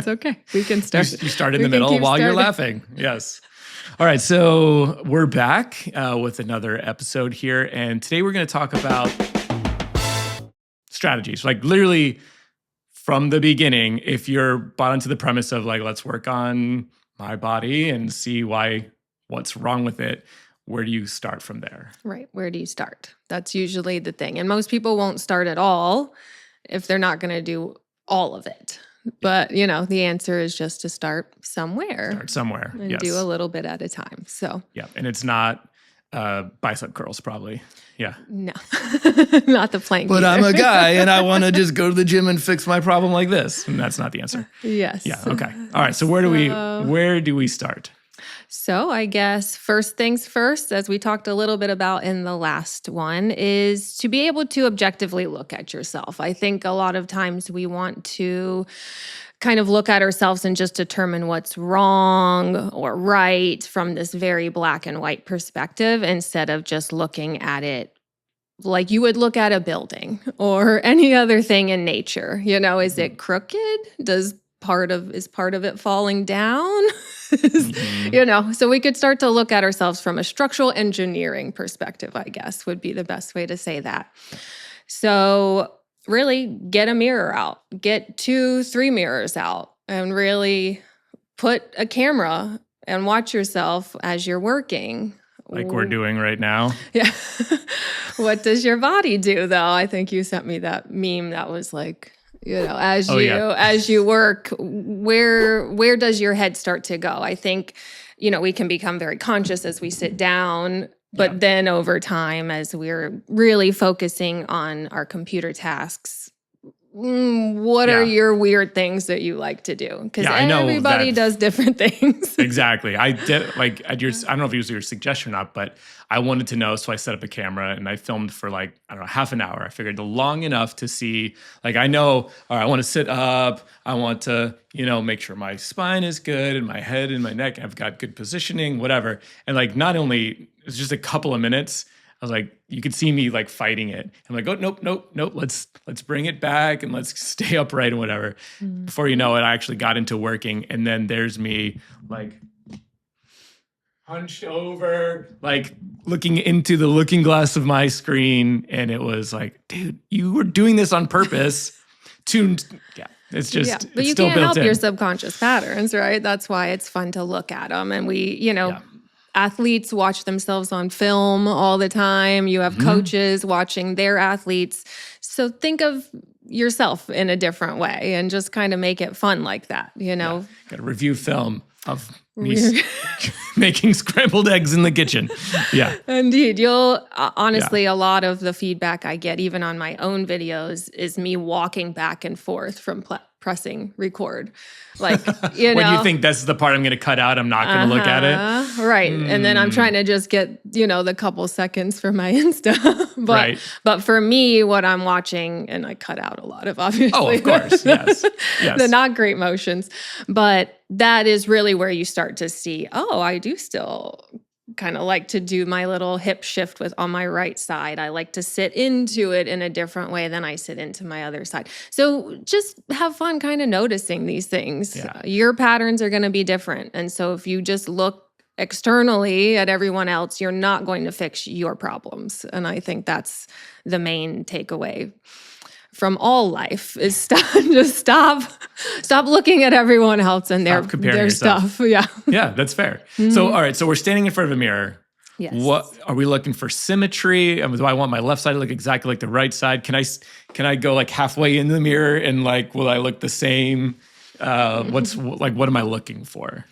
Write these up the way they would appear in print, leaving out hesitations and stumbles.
That's okay. We can start. You start in the middle while you're laughing. Yes. All right. So we're back with another episode here. And today we're going to talk about strategies. Like literally from the beginning, if you're bought into the premise of like, let's work on my body and see what's wrong with it, where do you start from there? Right. Where do you start? That's usually the thing. And most people won't start at all if they're not going to do all of it. But, the answer is just to start somewhere. Start somewhere, and do a little bit at a time. So, yeah. And it's not bicep curls, probably. Yeah. No, not the plank. But I'm a guy and I want to just go to the gym and fix my problem like this. And that's not the answer. Yes. Yeah. Okay. All right. So where do we start? So I guess first things first, as we talked a little bit about in the last one, is to be able to objectively look at yourself. I think a lot of times we want to kind of look at ourselves and just determine what's wrong or right from this very black and white perspective instead of just looking at it like you would look at a building or any other thing in nature. Is it crooked? Is part of it falling down? So we could start to look at ourselves from a structural engineering perspective, I guess, would be the best way to say that. So really get a mirror out, get 2-3 mirrors out, and really put a camera and watch yourself as you're working. Like we're doing right now. Yeah. What does your body do, though? I think you sent me that meme that was like, as you work, where does your head start to go? I think, we can become very conscious as we sit down, but then over time, as we're really focusing on our computer tasks, what are your weird things that you like to do? Because everybody does different things. Exactly. I did I don't know if it was your suggestion or not, but I wanted to know, so I set up a camera and I filmed for half an hour. I figured long enough to see, I know, all right, I want to sit up. I want to, make sure my spine is good and my head and my neck, I've got good positioning, whatever. And not only, it's just a couple of minutes, I was like, you could see me fighting it. I'm like, oh, nope. Let's bring it back and let's stay upright and whatever. Before you know it, I actually got into working. And then there's me hunched over, looking into the looking glass of my screen. And it was like, dude, you were doing this on purpose it's just, but you can't help your subconscious patterns, right? That's why it's fun to look at them. And we, athletes watch themselves on film all the time. You have coaches watching their athletes. So think of yourself in a different way and just kind of make it fun like that, Got to review film of me making scrambled eggs in the kitchen. Yeah. Indeed. You'll honestly, a lot of the feedback I get, even on my own videos, is me walking back and forth from pressing record. When you think that's the part I'm going to cut out, I'm not going to look at it. Right. And then I'm trying to just get, the couple seconds for my Insta. But for me, what I'm watching, and I cut out a lot of, obviously. Oh, of course. Yes. The not great motions. But that is really where you start to see, I do still kind of like to do my little hip shift on my right side. I like to sit into it in a different way than I sit into my other side. So just have fun kind of noticing these things. Yeah. Your patterns are going to be different. And so if you just look externally at everyone else, you're not going to fix your problems. And I think that's the main takeaway from all life is stop looking at everyone else and their stuff. Yeah. Yeah, that's fair. So, all right. So we're standing in front of a mirror. Yes. What are we looking for? Symmetry? Do I want my left side to look exactly like the right side? Can I go halfway in the mirror and will I look the same? What am I looking for?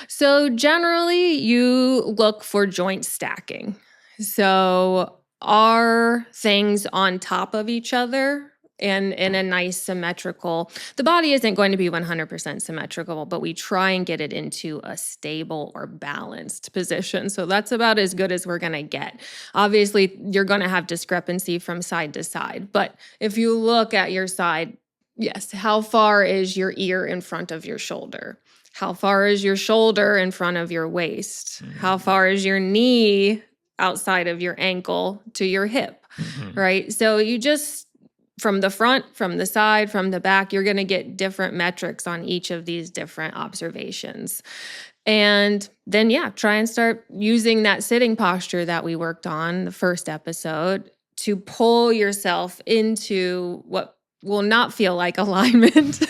So generally you look for joint stacking. So are things on top of each other? And in a nice symmetrical, the body isn't going to be 100% symmetrical, but we try and get it into a stable or balanced position. So that's about as good as we're going to get. Obviously, you're going to have discrepancy from side to side. But if you look at your side, yes, how far is your ear in front of your shoulder? How far is your shoulder in front of your waist? How far is your knee outside of your ankle to your hip, right? So you just from the front, from the side, from the back. You're going to get different metrics on each of these different observations. And then, try and start using that sitting posture that we worked on the first episode to pull yourself into what will not feel like alignment,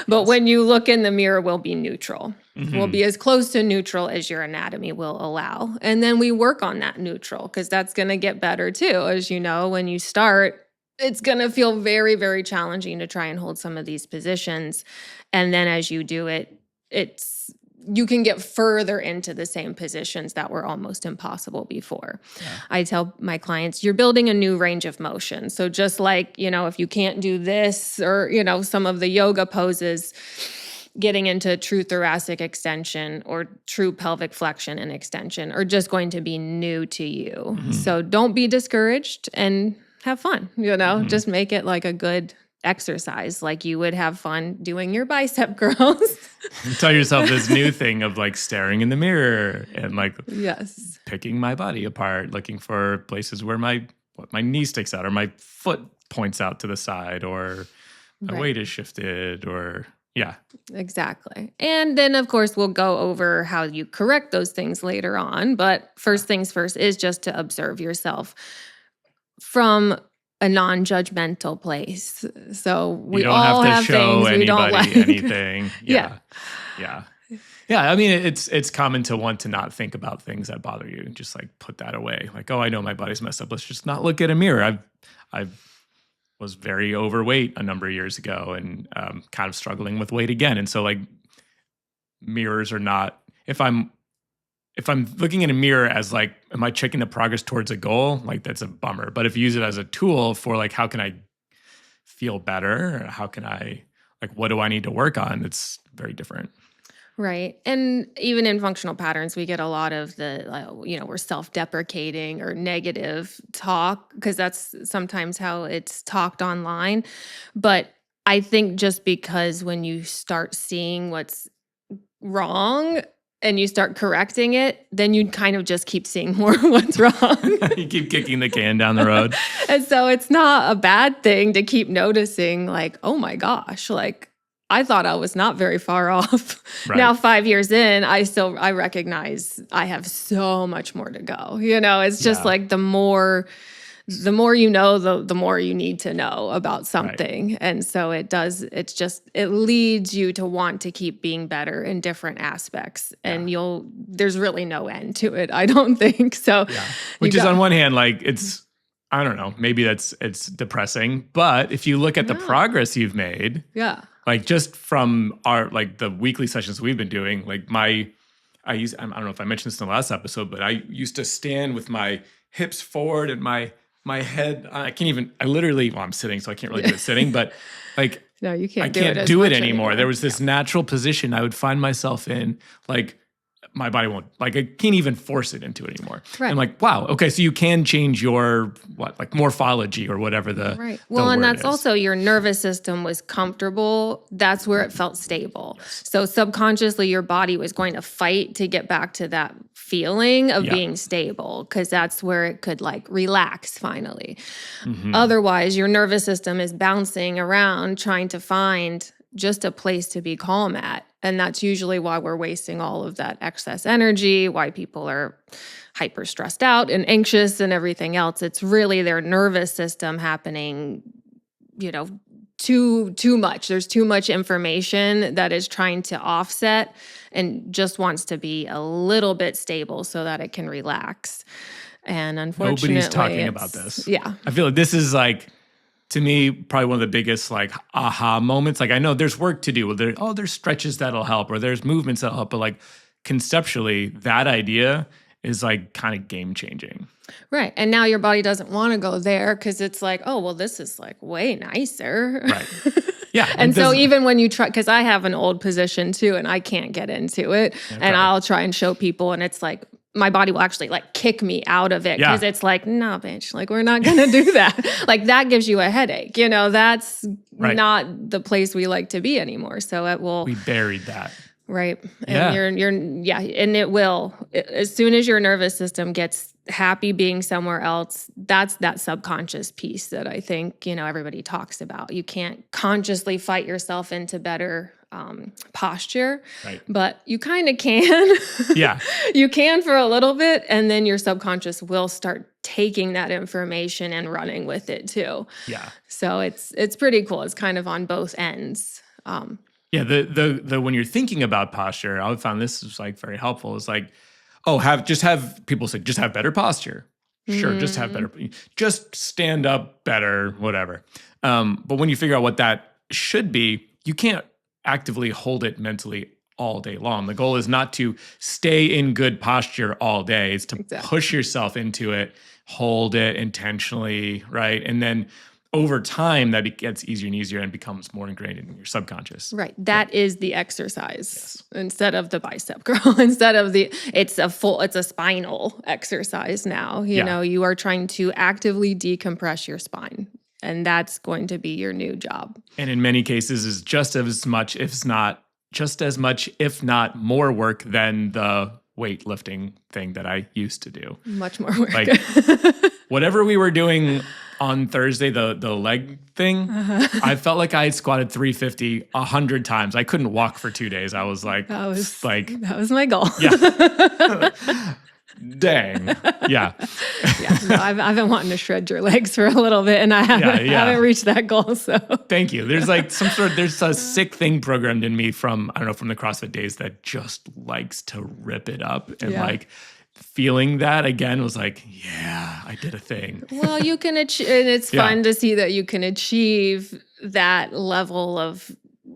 but when you look in the mirror, will be neutral. Will be as close to neutral as your anatomy will allow. And then we work on that neutral, because that's going to get better too. As you know, when you start, it's going to feel very, very challenging to try and hold some of these positions. And then as you do it, you can get further into the same positions that were almost impossible before. Yeah. I tell my clients, you're building a new range of motion. So just like, if you can't do this or, some of the yoga poses, getting into true thoracic extension or true pelvic flexion and extension are just going to be new to you. So don't be discouraged and have fun, just make it like a good exercise, like you would have fun doing your bicep curls. Tell yourself this new thing of like staring in the mirror and like picking my body apart, looking for places where my knee sticks out or my foot points out to the side or my weight is shifted or exactly. And then of course we'll go over how you correct those things later on, but first things first is just to observe yourself from a non-judgmental place. So we all have things we don't like. Anything. Yeah. I mean, it's common to want to not think about things that bother you. Just like put that away. Like, oh, I know my body's messed up. Let's just not look at a mirror. I was very overweight a number of years ago and kind of struggling with weight again. And so like mirrors are not. If I'm looking in a mirror as like, am I checking the progress towards a goal? Like that's a bummer. But if you use it as a tool for like, how can I feel better? Or how can I, like, what do I need to work on? It's very different. Right. And even in functional patterns, we get a lot of the, we're self-deprecating or negative talk, because that's sometimes how it's talked online. But I think just because when you start seeing what's wrong and you start correcting it, then you kind of just keep seeing more what's wrong. You keep kicking the can down the road. And so it's not a bad thing to keep noticing like, oh my gosh, like I thought I was not very far off. Right. Now 5 years in, I recognize I have so much more to go. It's just like the more you know, the more you need to know about something. Right. And so it leads you to want to keep being better in different aspects. And there's really no end to it, I don't think. So, which is on one hand, like I don't know, maybe it's depressing, but if you look at the progress you've made, like just from the weekly sessions we've been doing, like I don't know if I mentioned this in the last episode, but I used to stand with my hips forward and my head, I'm sitting, so I can't really do it sitting, but like, no, you can't. I can't do it anymore. There was this natural position I would find myself in, like my body won't, like I can't even force it into it anymore. Right. I'm like, wow, okay, so you can change your morphology or whatever the right. Well, and that's also your nervous system was comfortable. That's where it felt stable. Yes. So subconsciously, your body was going to fight to get back to that feeling of being stable, because that's where it could like relax finally. Otherwise, your nervous system is bouncing around trying to find just a place to be calm at. And that's usually why we're wasting all of that excess energy, why people are hyper stressed out and anxious and everything else. It's really their nervous system happening, too much. There's too much information that is trying to offset and just wants to be a little bit stable so that it can relax. And unfortunately, nobody's talking about this. Yeah. I feel like this is like, to me, probably one of the biggest like aha moments. Like I know there's work to do. There's stretches that'll help, or there's movements that'll help. But like conceptually, that idea is like kind of game changing. Right. And now your body doesn't want to go there because it's like, oh, well, this is like way nicer. Right. Yeah. And so even when you try, because I have an old position too, and I can't get into it, and I'll try and show people, and it's like, my body will actually like kick me out of it because it's like, no, bitch, like we're not going to do that. Like that gives you a headache. That's not the place we like to be anymore. So it will. We buried that. Right. And and it will, as soon as your nervous system gets happy being somewhere else. That's that subconscious piece that I think, everybody talks about. You can't consciously fight yourself into better posture, Right. but you kind of can. Yeah. You can for a little bit, and then your subconscious will start taking that information and running with it too. Yeah. So it's pretty cool. It's kind of on both ends. Yeah, the when you're thinking about posture, I found this is like very helpful. It's like, oh, have people say just have better posture. Sure, just have better, just stand up better, whatever. But when you figure out what that should be, you can't actively hold it mentally all day long. The goal is not to stay in good posture all day. It's to push yourself into it, hold it intentionally, right? And then over time, that gets easier and easier and becomes more ingrained in your subconscious. Right. That is the exercise instead of the bicep curl, instead of it's a spinal exercise now. You are trying to actively decompress your spine, and that's going to be your new job. And in many cases is just as much, if not more work than the weightlifting thing that I used to do. Much more work. Like whatever we were doing on Thursday, the leg thing, I felt like I had squatted 350 100 times. I couldn't walk for 2 days. I was like, that was my goal. Yeah. Dang. Yeah. No, I've been wanting to shred your legs for a little bit, and I haven't reached that goal. So thank you. There's like there's a sick thing programmed in me from the CrossFit days that just likes to rip it up, and like feeling that again was like, yeah, I did a thing. Well, you can achieve, and it's fun to see that you can achieve that level of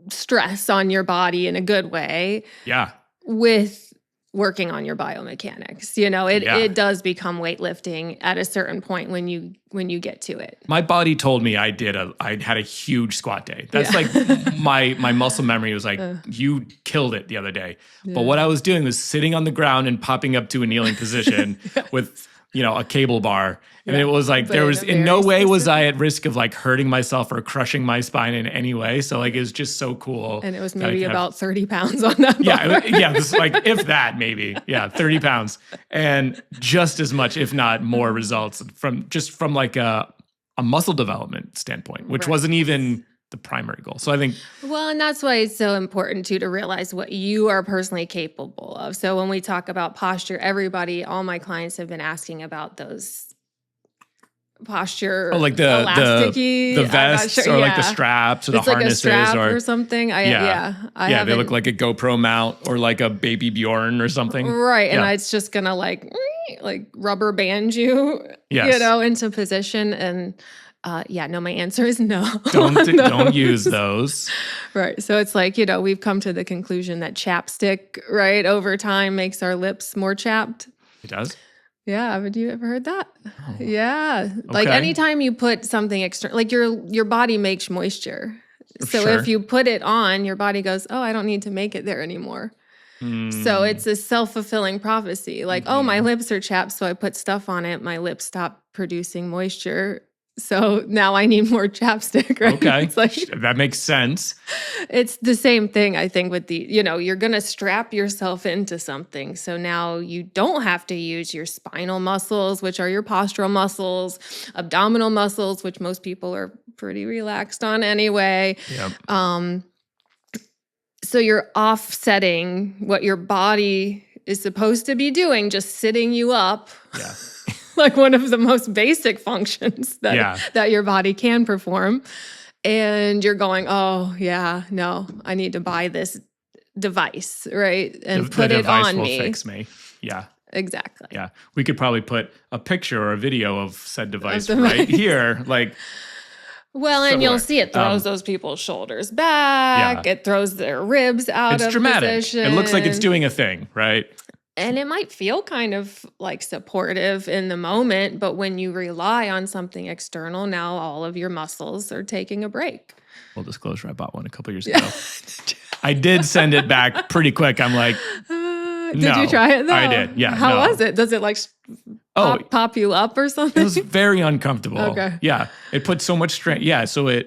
stress on your body in a good way. Yeah. With working on your biomechanics. It does become weightlifting at a certain point when you get to it. My body told me I had a huge squat day. That's like my muscle memory was like, you killed it the other day. Yeah. But what I was doing was sitting on the ground and popping up to a kneeling position with, a cable bar. And it was like, there was in no way was I at risk of like hurting myself or crushing my spine in any way. So like, it was just so cool. And it was maybe about 30 pounds on that bar. This like, if that maybe, 30 pounds. And just as much, if not more results from like a muscle development standpoint, which wasn't even the primary goal. So I think... Well, and that's why it's so important too, to realize what you are personally capable of. So when we talk about posture, all my clients have been asking about those posture, like the vests or like the straps or the harnesses like a strap or something. They look like a GoPro mount or like a baby Bjorn or something. Right. And it's just gonna like rubber band you, into position. And my answer is no. Don't use those. Right. So it's like, we've come to the conclusion that ChapStick, right, over time makes our lips more chapped. It does? Yeah, haven't you ever heard that? Oh. Yeah. Like anytime you put something external, like your body makes moisture. So if you put it on, your body goes, oh, I don't need to make it there anymore. So it's a self-fulfilling prophecy. Like, oh, my lips are chapped, so I put stuff on it. My lips stop producing moisture. So now I need more ChapStick, right? Okay. It's like, that makes sense. It's the same thing, I think, with you're going to strap yourself into something. So now you don't have to use your spinal muscles, which are your postural muscles, abdominal muscles, which most people are pretty relaxed on anyway. Yep. So you're offsetting what your body is supposed to be doing, just sitting you up. Yeah. Like one of the most basic functions that your body can perform. And you're going, oh, yeah, no, I need to buy this device, right? And put it on me. The device will fix me. Yeah. Exactly. Yeah. We could probably put a picture or a video of said device right here. Like, well, and you'll see it throws those people's shoulders back. Yeah. It throws their ribs out of dramatic. Position. It looks like it's doing a thing, right? And it might feel kind of like supportive in the moment, but when you rely on something external, now all of your muscles are taking a break. Full disclosure, I bought one a couple years ago. I did send it back pretty quick. I'm like, did you try it though? I did, yeah. How was it? Does it like pop you up or something? It was very uncomfortable. Okay. Yeah, it put so much strain. Yeah, so you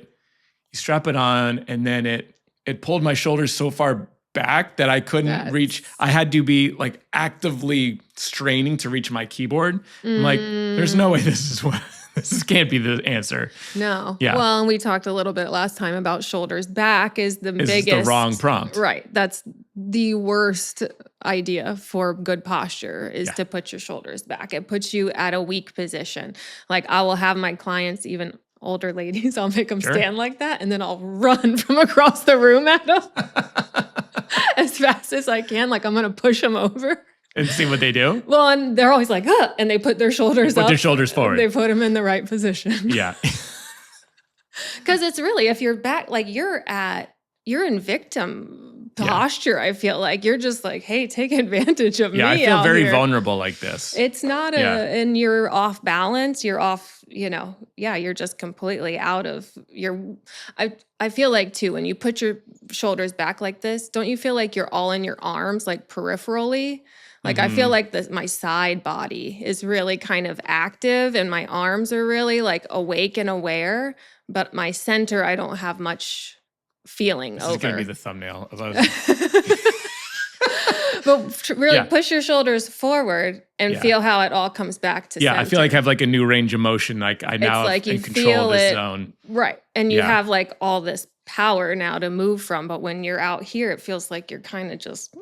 strap it on and then it pulled my shoulders so far back that I couldn't reach. I had to be like actively straining to reach my keyboard. I'm like, there's no way this can't be the answer. No. Yeah. Well, and we talked a little bit last time about shoulders back is the biggest. The wrong prompt. Right. That's the worst idea for good posture is to put your shoulders back. It puts you at a weak position. Like I will have my clients, even older ladies, I'll make them stand like that and then I'll run from across the room at them as fast as I can. Like I'm going to push them over. And see what they do? Well, and they're always like, and they put their shoulders up. Put their shoulders forward. They put them in the right position. Yeah. Because it's really, if you're back, like you're in victim posture, I feel like. You're just like, hey, take advantage of me. Yeah, I feel very here. vulnerable like this. It's not and you're off balance. You're off, you're just completely out of I feel like too, when you put your shoulders back like this, don't you feel like you're all in your arms, like peripherally? Like I feel like my side body is really kind of active and my arms are really like awake and aware, but my center, I don't have much feeling this over. This is going to be the thumbnail. But really push your shoulders forward and feel how it all comes back to center. I feel like I have like a new range of motion. Like I now like in control of this zone. Right. And you have like all this power now to move from. But when you're out here, it feels like you're kind of just...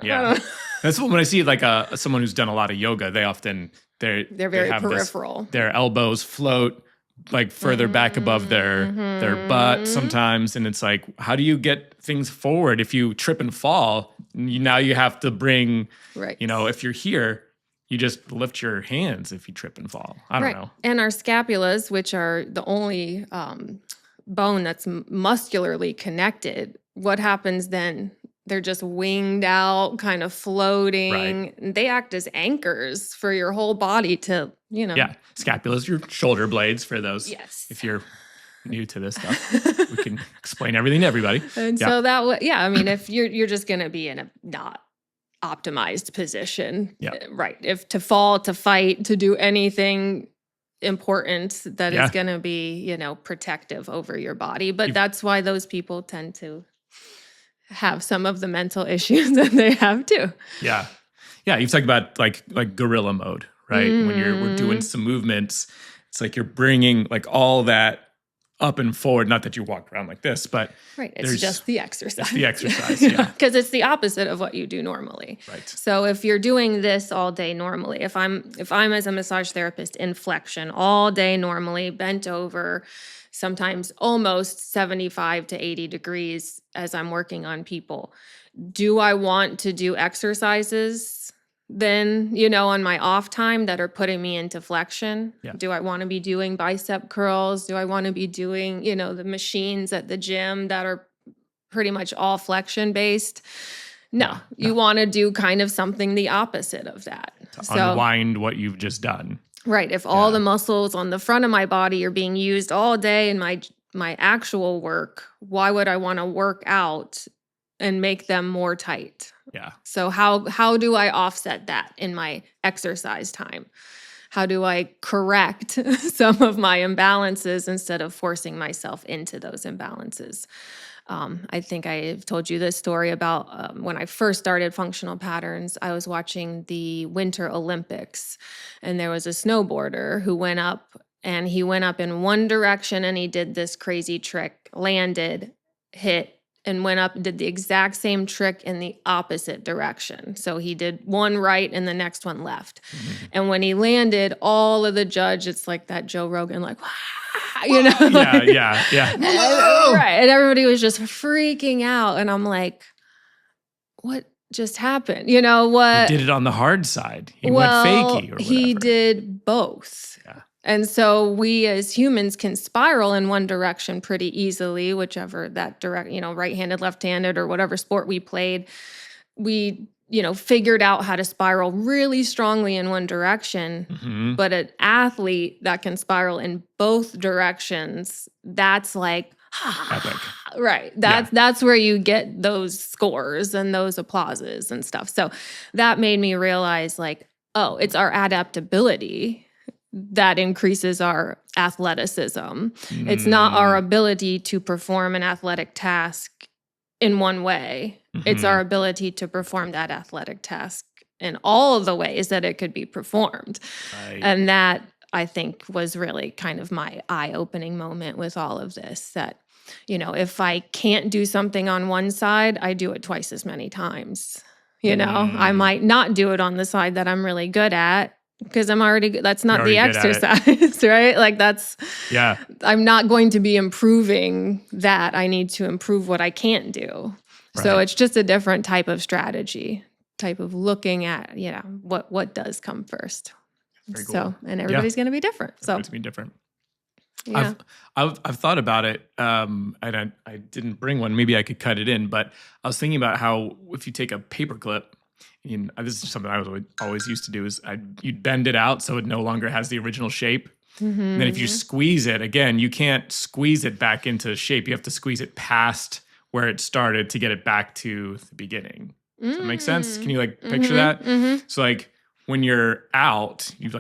Yeah. That's when I see like someone who's done a lot of yoga, they're very peripheral. Their elbows float like further back above their butt sometimes. And it's like, how do you get things forward? If you trip and fall, now you have to bring, if you're here, you just lift your hands if you trip and fall. I don't know. And our scapulas, which are the only bone that's muscularly connected, what happens then? They're just winged out, kind of floating. Right. They act as anchors for your whole body to, Yeah, scapulas, your shoulder blades for those. Yes. If you're new to this stuff, we can explain everything to everybody. And so that, I mean, if you're just going to be in a not optimized position, right? If to fall, to fight, to do anything important that is going to be, protective over your body. But that's why those people tend to have some of the mental issues that they have too. Yeah. Yeah. You've talked about like gorilla mode, right? When we're doing some movements, it's like you're bringing like all that up and forward. Not that you walk around like this, but it's just the exercise. It's the exercise, yeah. Because it's the opposite of what you do normally. Right. So if you're doing this all day normally, if I'm as a massage therapist in flexion all day normally, bent over, sometimes almost 75 to 80 degrees as I'm working on people. Do I want to do exercises then, on my off time that are putting me into flexion? Yeah. Do I want to be doing bicep curls? Do I want to be doing, the machines at the gym that are pretty much all flexion based? No. You want to do kind of something the opposite of that. To unwind what you've just done. Right. If all the muscles on the front of my body are being used all day in my actual work, why would I want to work out and make them more tight? Yeah. So how do I offset that in my exercise time? How do I correct some of my imbalances instead of forcing myself into those imbalances? I think I've told you this story about when I first started functional patterns. I was watching the Winter Olympics, and there was a snowboarder who went up, and he went up in one direction, and he did this crazy trick, landed, hit, and went up and did the exact same trick in the opposite direction. So he did one right and the next one left. Mm-hmm. And when he landed, all of the judge, it's like that Joe Rogan, like, wow. Yeah. Right. And everybody was just freaking out. And I'm like, what just happened? What? He did it on the hard side. He went fakey or whatever. He did both. Yeah. And so we as humans can spiral in one direction pretty easily, whichever that direct, right-handed, left-handed, or whatever sport we played. We figured out how to spiral really strongly in one direction, but an athlete that can spiral in both directions, that's like, epic. Right. That's where you get those scores and those applauses and stuff. So that made me realize like, oh, it's our adaptability that increases our athleticism. It's not our ability to perform an athletic task in one way. It's our ability to perform that athletic task in all of the ways that it could be performed. Right. And that, I think, was really kind of my eye-opening moment with all of this, that, if I can't do something on one side, I do it twice as many times. I might not do it on the side that I'm really good at, because that's not the exercise, right? Like I'm not going to be improving that. I need to improve what I can't do. Right. So it's just a different type of strategy, type of looking at, what does come first. Very cool. So, and everybody's going to be different. Everybody's going to be different. Yeah. I've thought about it, and I didn't bring one. Maybe I could cut it in, but I was thinking about how if you take a paper clip, this is something I was always used to do, is you'd bend it out so it no longer has the original shape. And then if you squeeze it, again, you can't squeeze it back into shape. You have to squeeze it past where it started to get it back to the beginning. Does that make sense? Can you picture that? So when you're out, you've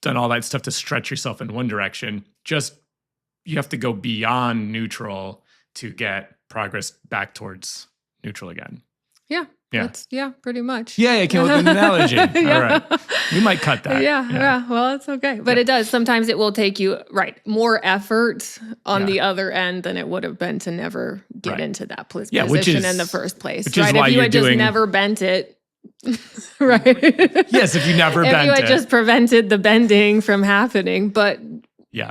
done all that stuff to stretch yourself in one direction. You have to go beyond neutral to get progress back towards neutral again. Yeah. Pretty much. Yeah, I came up with an analogy. Yeah. All right. We might cut that. Yeah. Well, it's okay. But it does. Sometimes it will take you, more effort on the other end than it would have been to never get into that position in the first place. Which is why if you had just never bent it, right? Yes, if you never bent it. If you had just prevented the bending from happening. But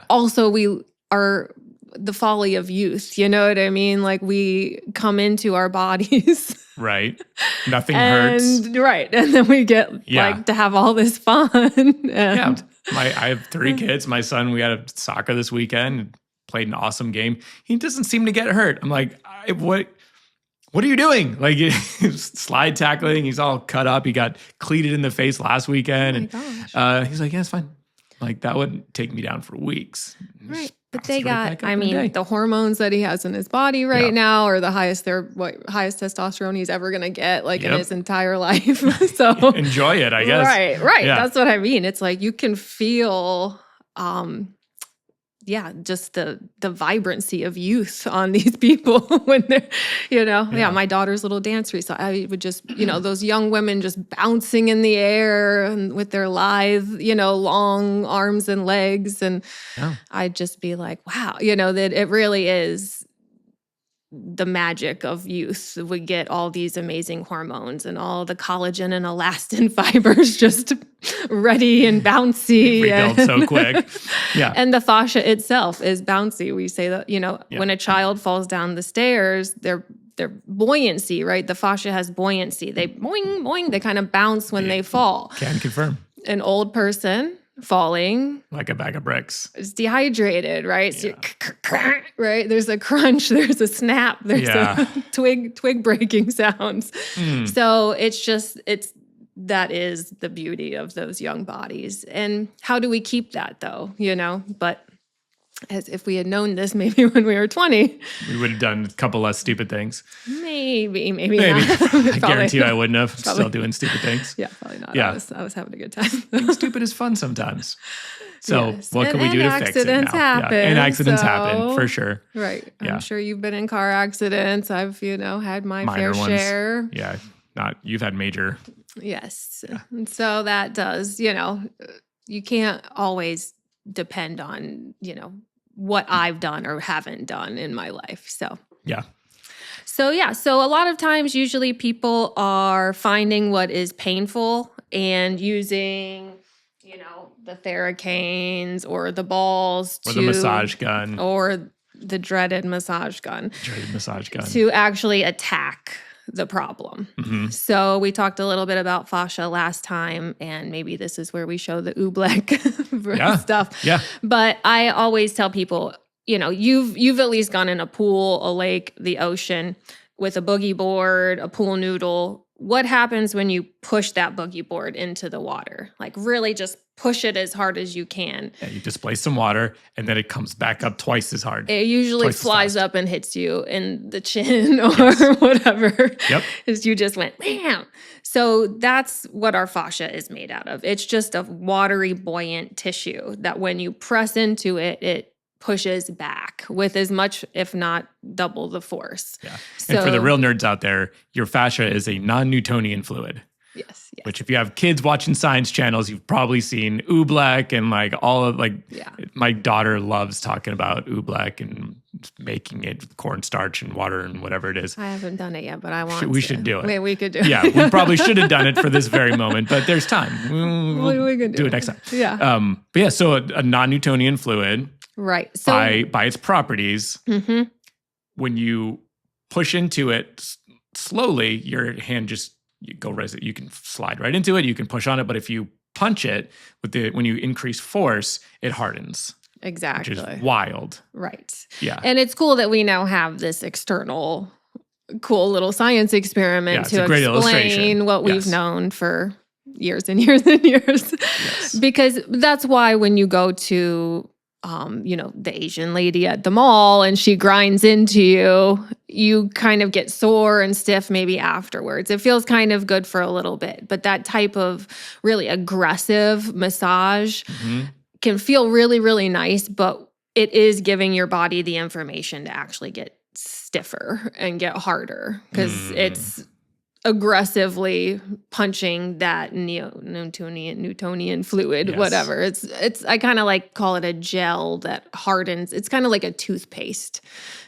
also we are the folly of youth. You know what I mean? We come into our bodies. Right. Nothing hurts. Right. And then we get to have all this fun. And I have 3 kids. My son, we had a soccer this weekend, played an awesome game. He doesn't seem to get hurt. I'm like, what are you doing? Slide tackling. He's all cut up. He got cleated in the face last weekend. Oh my gosh. He's like, yeah, it's fine. That wouldn't take me down for weeks. Right. But they got, the hormones that he has in his body right now are the highest testosterone he's ever going to get, in his entire life. So enjoy it, I guess. Right. Yeah. That's what I mean. It's you can feel, just the vibrancy of youth on these people when they're, my daughter's little dance recital. I would just, those young women just bouncing in the air and with their lithe, long arms and legs. And I'd just be like, wow, that it really is the magic of youth. We get all these amazing hormones and all the collagen and elastin fibers just ready and bouncy. Rebuild so quick. Yeah. And the fascia itself is bouncy. We say that, when a child falls down the stairs, their buoyancy, right? The fascia has buoyancy. They boing, boing, they kind of bounce when they fall. Can confirm. An old person falling like a bag of bricks. It's dehydrated, right? So right? There's a crunch, there's a snap, there's a twig breaking sounds. So that is the beauty of those young bodies. And how do we keep that though, But as if we had known this maybe when we were 20. We would have done a couple less stupid things. Maybe not. I guarantee you I wouldn't have. Still doing stupid things. Yeah, probably not. Yeah. I was having a good time. Being stupid is fun sometimes. So what can we do to fix it now? Accidents happen. Yeah. And accidents happen, for sure. Right. I'm sure you've been in car accidents. I've, had my minor fair ones. share. Yeah. You've had major. Yes. Yeah. And so that does, you can't always depend on, what I've done or haven't done in my life. So So a lot of times, usually people are finding what is painful and using, the Theracanes or the balls or the massage gun or the dreaded massage gun to actually attack the problem. So we talked a little bit about fascia last time, and maybe this is where we show the oobleck stuff. Yeah. But I always tell people, you've at least gone in a pool, a lake, the ocean with a boogie board, a pool noodle. What happens when you push that boogie board into the water? Really just push it as hard as you can. Yeah, you displace some water, and then it comes back up twice as hard. It usually flies up and hits you in the chin or whatever. Yep. Is you just went, bam. So that's what our fascia is made out of. It's just a watery, buoyant tissue that when you press into it, it pushes back with as much, if not double the force. Yeah. So, and for the real nerds out there, your fascia is a non-Newtonian fluid. Yes. Which, if you have kids watching science channels, you've probably seen oobleck and like all of like. Yeah. My daughter loves talking about oobleck and making it with cornstarch and water and whatever it is. I haven't done it yet, but I want. We should do it. We could do it. Yeah, we probably should have done it for this very moment, but there's time. We can do it next time. Yeah. But yeah, so a non-Newtonian fluid, right? So by its properties, when you push into it slowly, your hand just you can slide right into it. You can push on it, but if you punch it when you increase force, it hardens. Exactly. Which is wild. Right. Yeah. And it's cool that we now have this external, cool little science experiment to explain what we've known for years and years and years. Yes. Because that's why when you go to the Asian lady at the mall and she grinds into you, you kind of get sore and stiff maybe afterwards. It feels kind of good for a little bit, but that type of really aggressive massage can feel really, really nice, but it is giving your body the information to actually get stiffer and get harder because it's aggressively punching that Newtonian fluid, whatever. It's I kind of like call it a gel that hardens. It's kind of like a toothpaste.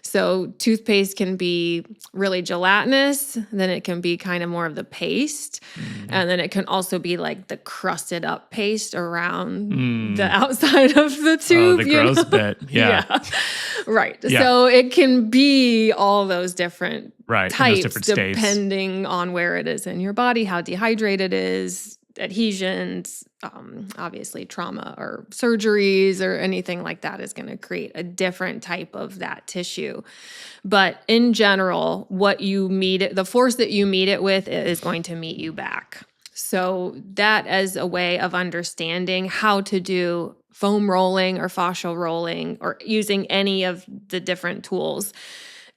So toothpaste can be really gelatinous, then it can be kind of more of the paste, and then it can also be like the crusted up paste around the outside of the tube. Oh, the gross bit. Yeah. Right. Yeah. So it can be all those different types, different states, depending on where it is in your body, how dehydrated it is, adhesions, obviously trauma or surgeries or anything like that is going to create a different type of that tissue. But in general, the force that you meet it with is going to meet you back. So that as a way of understanding how to do foam rolling or fascial rolling or using any of the different tools.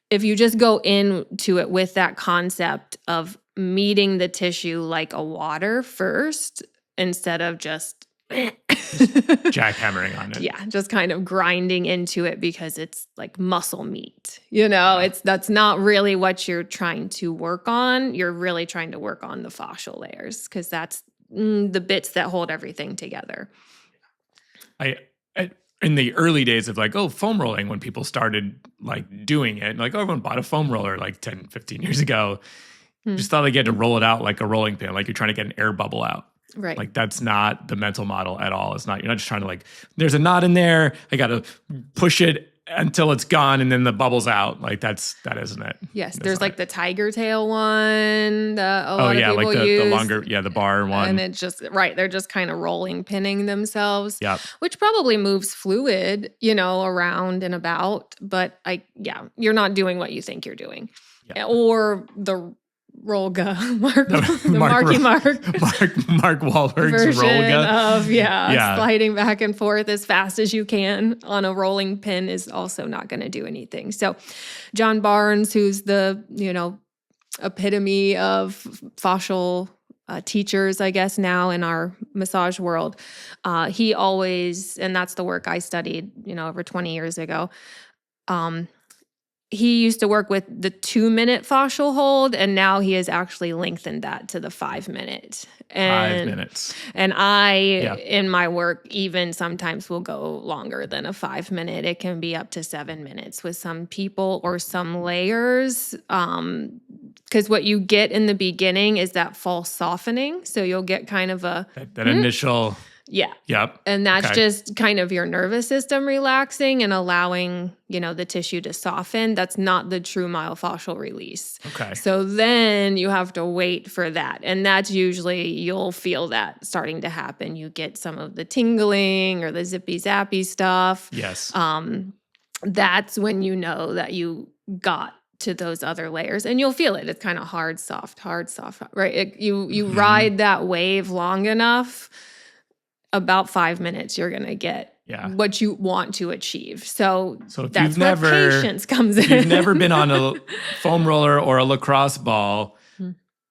If you just go into it with that concept of meeting the tissue like a water first, instead of just jackhammering on it. Yeah, just kind of grinding into it because it's like muscle meat. That's not really what you're trying to work on. You're really trying to work on the fascial layers because that's the bits that hold everything together. In the early days of foam rolling, when people started doing it, everyone bought a foam roller 10, 15 years ago, just thought you had to roll it out like a rolling pin, like you're trying to get an air bubble out. Right. That's not the mental model at all. You're not just trying to there's a knot in there, I got to push it until it's gone and then the bubble's out. That isn't it. Yes, there's the tiger tail one that a lot of people the use. longer, the bar one. And it's just, they're just kind of rolling, pinning themselves. Yep. Which probably moves fluid, around and about. But you're not doing what you think you're doing. Yep. Or the Rolga, Mark Wahlberg's Rolga of sliding back and forth as fast as you can on a rolling pin is also not going to do anything. So John Barnes, who's the epitome of fascial teachers, I guess now in our massage world, he always, and that's the work I studied over 20 years ago. He used to work with the 2-minute fascial hold, and now he has actually lengthened that to the 5-minute. 5 minutes. And I, in my work, even sometimes will go longer than a 5-minute. It can be up to 7 minutes with some people or some layers. Because what you get in the beginning is that false softening. So you'll get kind of that initial... Yeah. Yep. And that's just kind of your nervous system relaxing and allowing, the tissue to soften. That's not the true myofascial release. Okay. So then you have to wait for that. And that's usually, you'll feel that starting to happen. You get some of the tingling or the zippy zappy stuff. Yes. That's when you know that you got to those other layers, and you'll feel it. It's kind of hard, soft, right? You ride that wave long enough. About 5 minutes, you're going to get what you want to achieve. So that's where patience comes in. If you've never been on a foam roller or a lacrosse ball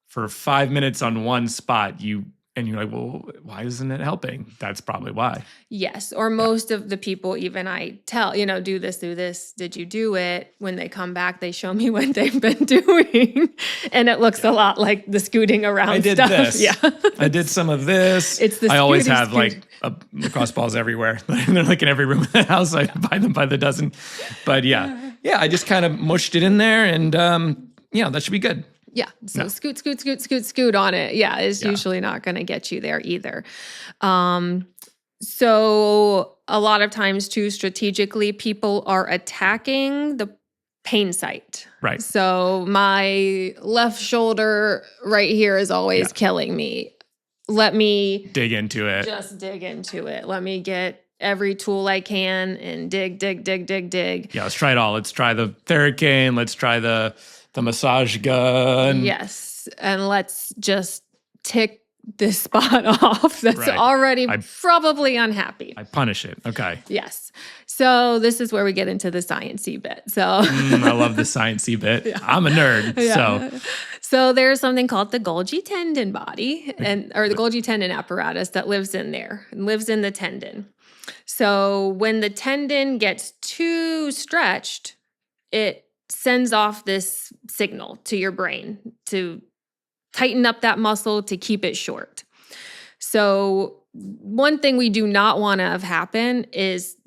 for 5 minutes on one spot, you and you're like, well, why isn't it helping? That's probably why. Yes. Or most of the people, even I tell, do this, do this. Did you do it? When they come back, they show me what they've been doing. And it looks a lot like the scooting around I did stuff. this. Yeah. I did some of this. It's the I always scooty, have scooty. like lacrosse balls everywhere. They're like in every room in the house. I buy them by the dozen. But yeah, I just kind of mushed it in there, and that should be good. Yeah. So scoot on it. Yeah. Is usually not going to get you there either. So a lot of times too, strategically, people are attacking the pain site. Right. So my left shoulder right here is always killing me. Let me dig into it. Just dig into it. Let me get every tool I can and dig. Yeah, let's try it all. Let's try the Theracane. Let's try the massage gun. Yes. And let's just tick this spot off that's already probably unhappy. I punish it. Okay. Yes. So this is where we get into the sciencey bit. So I love the sciencey bit. Yeah. I'm a nerd. Yeah. So there's something called the Golgi tendon body or the Golgi tendon apparatus that lives in there and lives in the tendon. So when the tendon gets too stretched, it sends off this signal to your brain to tighten up that muscle to keep it short. So one thing we do not want to have happen is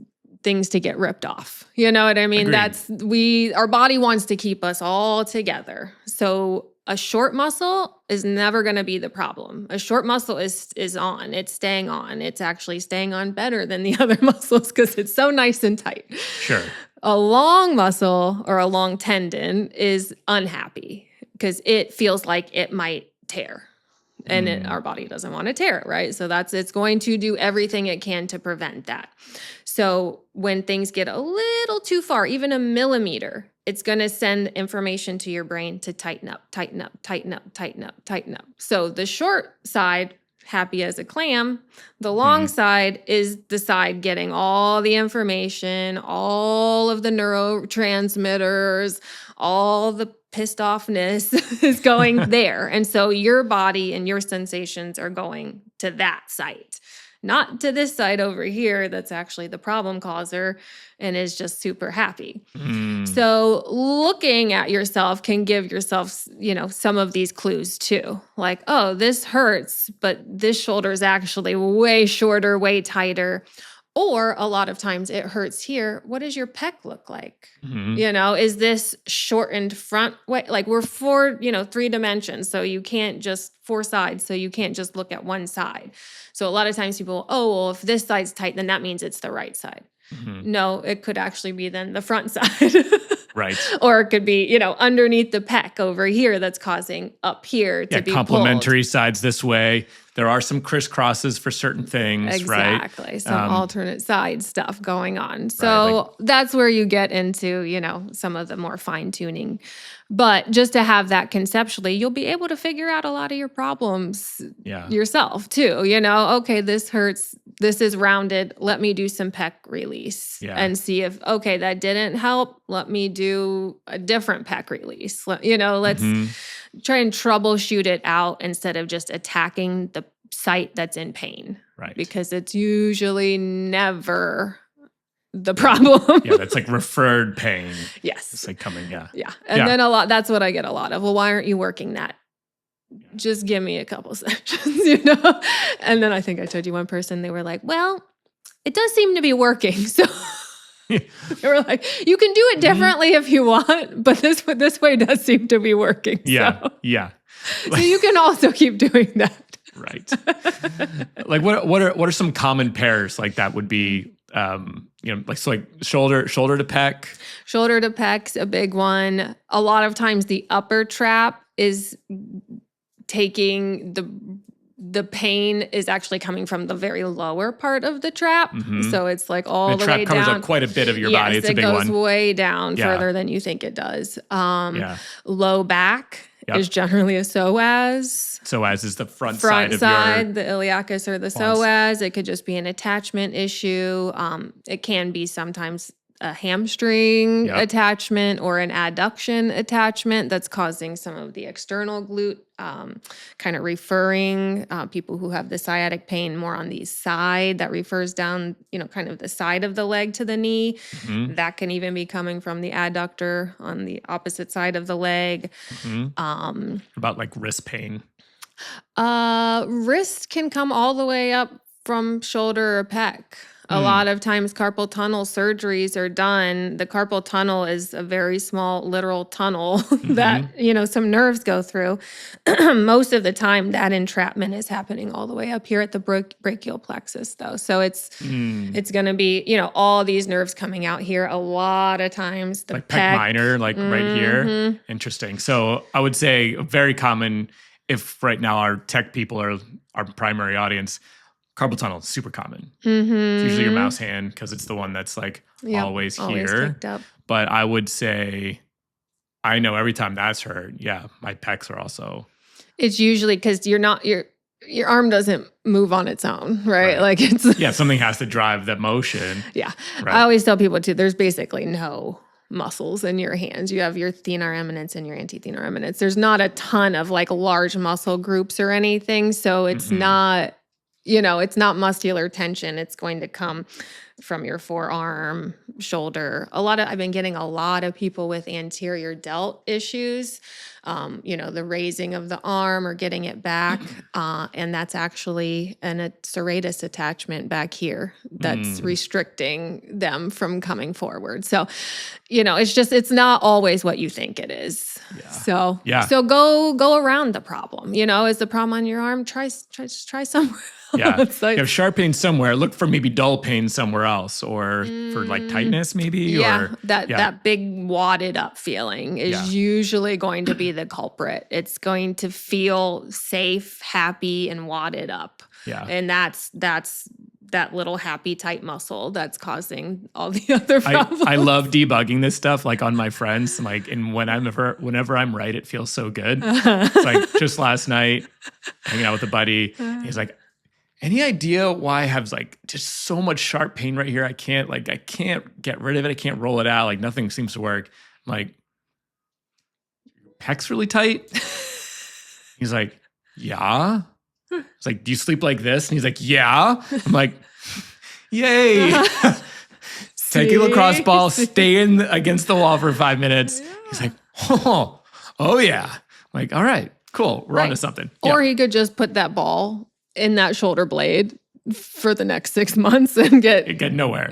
things to get ripped off. You know what I mean? Agreed. Our body wants to keep us all together. So a short muscle is never going to be the problem. A short muscle is on. It's staying on. It's actually staying on better than the other muscles because it's so nice and tight. Sure. A long muscle or a long tendon is unhappy because it feels like it might tear. And our body doesn't want to tear it, right? So it's going to do everything it can to prevent that. So when things get a little too far, even a millimeter, it's going to send information to your brain to tighten up. So the short side, happy as a clam. The long side is the side getting all the information, all of the neurotransmitters, all the pissed offness is going there. And so your body and your sensations are going to that site, not to this side over here that's actually the problem causer and is just super happy. So looking at yourself can give yourself, some of these clues too. Like, oh, this hurts, but this shoulder is actually way shorter, way tighter. Or a lot of times it hurts here. What does your pec look like? Is this shortened front way? Like we're 3 dimensions. So you can't just 4 sides. So you can't just look at one side. So a lot of times people, if this side's tight, then that means it's the right side. No, it could actually be then the front side. Right. Or it could be, underneath the pec over here that's causing up here to be complementary pulled. sides this way. There are some crisscrosses for certain things, right? Exactly. Some alternate side stuff going on. So that's where you get into, some of the more fine tuning. But just to have that conceptually, you'll be able to figure out a lot of your problems yourself too. Okay, this hurts. This is rounded. Let me do some pec release and see if, that didn't help. Let me do a different pec release. Let's try and troubleshoot it out instead of just attacking the site that's in pain. Right. Because it's usually never the problem. That's like referred pain. Yes. It's like coming, Yeah. And then that's what I get a lot of. Well, why aren't you working that? Just give me a couple sessions, And then I think I told you one person, they were like, well, it does seem to be working. So they were like, you can do it differently if you want, but this way does seem to be working. Yeah. So you can also keep doing that. Right. Like what are some common pairs like that would be like shoulder to pec? Shoulder to pec's a big one. A lot of times the upper trap is taking the pain is actually coming from the very lower part of the trap. So it's like all the way down. The trap covers up quite a bit of your body. It's a big one. It goes way down further than you think it does. Low back is generally a psoas. Psoas is the front side of your... the iliacus or the psoas. It could just be an attachment issue. It can be sometimes a hamstring Yep. attachment or an adduction attachment that's causing some of the external glute kind of referring. People who have the sciatic pain more on the side that refers down, kind of the side of the leg to the knee. Hmm. That can even be coming from the adductor on the opposite side of the leg. Hmm. About like wrist pain. Wrist can come all the way up from shoulder or pec. A lot of times carpal tunnel surgeries are done. The carpal tunnel is a very small literal tunnel that, some nerves go through. Most of the time that entrapment is happening all the way up here at the brachial plexus though. So it's going to be, all these nerves coming out here. A lot of times the like pec minor, like right here. Interesting. So I would say very common if right now our tech people are our primary audience. Carpal tunnel is super common. It's usually your mouse hand because it's the one that's like always here. Kicked up. But I would say, I know every time that's hurt, my pecs are also. It's usually because your arm doesn't move on its own, right? Like it's something has to drive that motion. Yeah, right. I always tell people too. There's basically no muscles in your hands. You have your thenar eminence and your antethenar eminence. There's not a ton of like large muscle groups or anything, so it's not. It's not muscular tension. It's going to come from your forearm, shoulder. I've been getting a lot of people with anterior delt issues, the raising of the arm or getting it back. And that's actually a serratus attachment back here that's restricting them from coming forward. So, it's not always what you think it is. Yeah. So go around the problem. Is the problem on your arm? Try somewhere. Yeah. Like, you have sharp pain somewhere. Look for maybe dull pain somewhere else, or for like tightness maybe. Yeah, or, that big wadded up feeling is usually going to be the culprit. It's going to feel safe, happy, and wadded up. Yeah. And that's that little happy tight muscle that's causing all the other problems. I love debugging this stuff like on my friends. Like, and whenever I'm right, it feels so good. It's like just last night, hanging out with a buddy. He's like, any idea why I have like just so much sharp pain right here? I can't get rid of it. I can't roll it out. Like nothing seems to work. I'm like, pec's really tight. He's like, yeah. It's like, do you sleep like this? And he's like, yeah. I'm like, yay. Take your lacrosse ball, stay against the wall for 5 minutes. Yeah. He's like, oh yeah. I'm like, all right, cool. We're onto something. Or he could just put that ball in that shoulder blade for the next 6 months and get nowhere.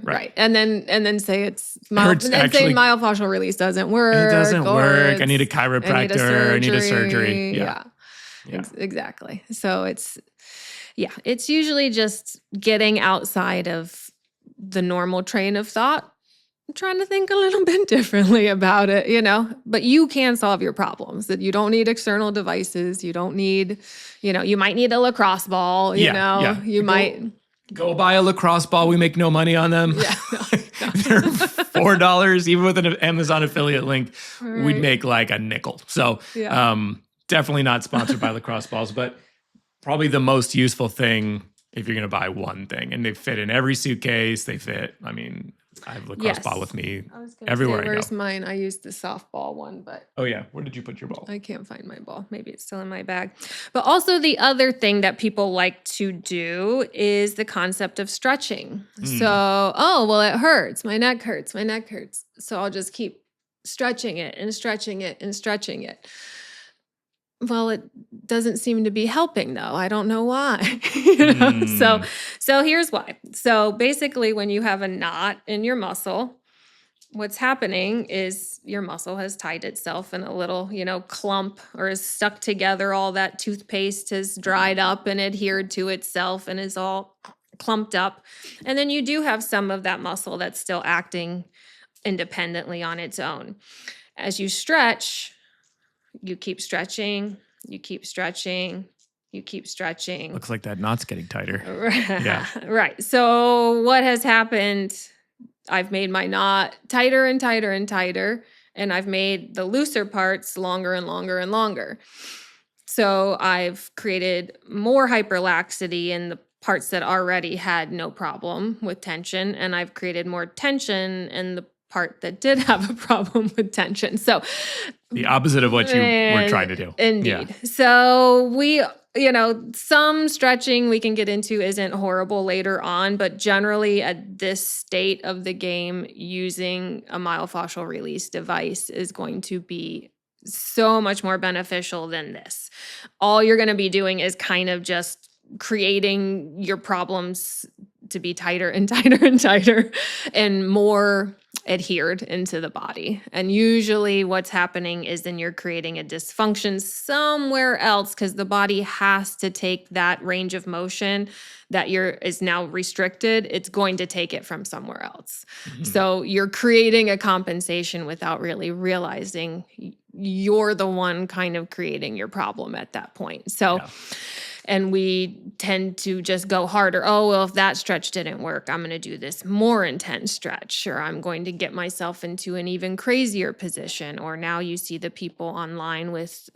Right. And then say it's myofascial release doesn't work. It doesn't work. I need a chiropractor. I need a surgery. Yeah. Exactly. So it's usually just getting outside of the normal train of thought, trying to think a little bit differently about it, but you can solve your problems. That you don't need external devices. You don't need, you might need a lacrosse ball, you might go buy a lacrosse ball. We make no money on them. Yeah. They're $4, even with an Amazon affiliate link, we'd make like a nickel. So, definitely not sponsored by lacrosse balls, but probably the most useful thing if you're going to buy one thing. And they fit in every suitcase. I have a lacrosse ball with me everywhere I go. Where's mine? I used the softball one, but... Oh, yeah. Where did you put your ball? I can't find my ball. Maybe it's still in my bag. But also the other thing that people like to do is the concept of stretching. So, it hurts. My neck hurts. So I'll just keep stretching it and stretching it and stretching it. Well, it doesn't seem to be helping though. I don't know why. So here's why. So basically when you have a knot in your muscle, what's happening is your muscle has tied itself in a little, clump or is stuck together. All that toothpaste has dried up and adhered to itself and is all clumped up. And then you do have some of that muscle that's still acting independently on its own. As you stretch, you keep stretching, you keep stretching, you keep stretching. Looks like that knot's getting tighter. Yeah. Right. So what has happened? I've made my knot tighter and tighter and tighter, and I've made the looser parts longer and longer and longer. So I've created more hyperlaxity in the parts that already had no problem with tension, and I've created more tension in the part that did have a problem with tension. So the opposite of what you were trying to do. Indeed. Yeah. So some stretching we can get into isn't horrible later on, but generally at this state of the game, using a myofascial release device is going to be so much more beneficial than this. All you're going to be doing is kind of just creating your problems to be tighter and tighter and tighter and more adhered into the body. And usually what's happening is then you're creating a dysfunction somewhere else because the body has to take that range of motion that is now restricted. It's going to take it from somewhere else. Mm-hmm. So you're creating a compensation without really realizing you're the one kind of creating your problem at that point. So and we tend to just go harder. Oh, well, if that stretch didn't work, I'm going to do this more intense stretch, or I'm going to get myself into an even crazier position. Or now you see the people online with,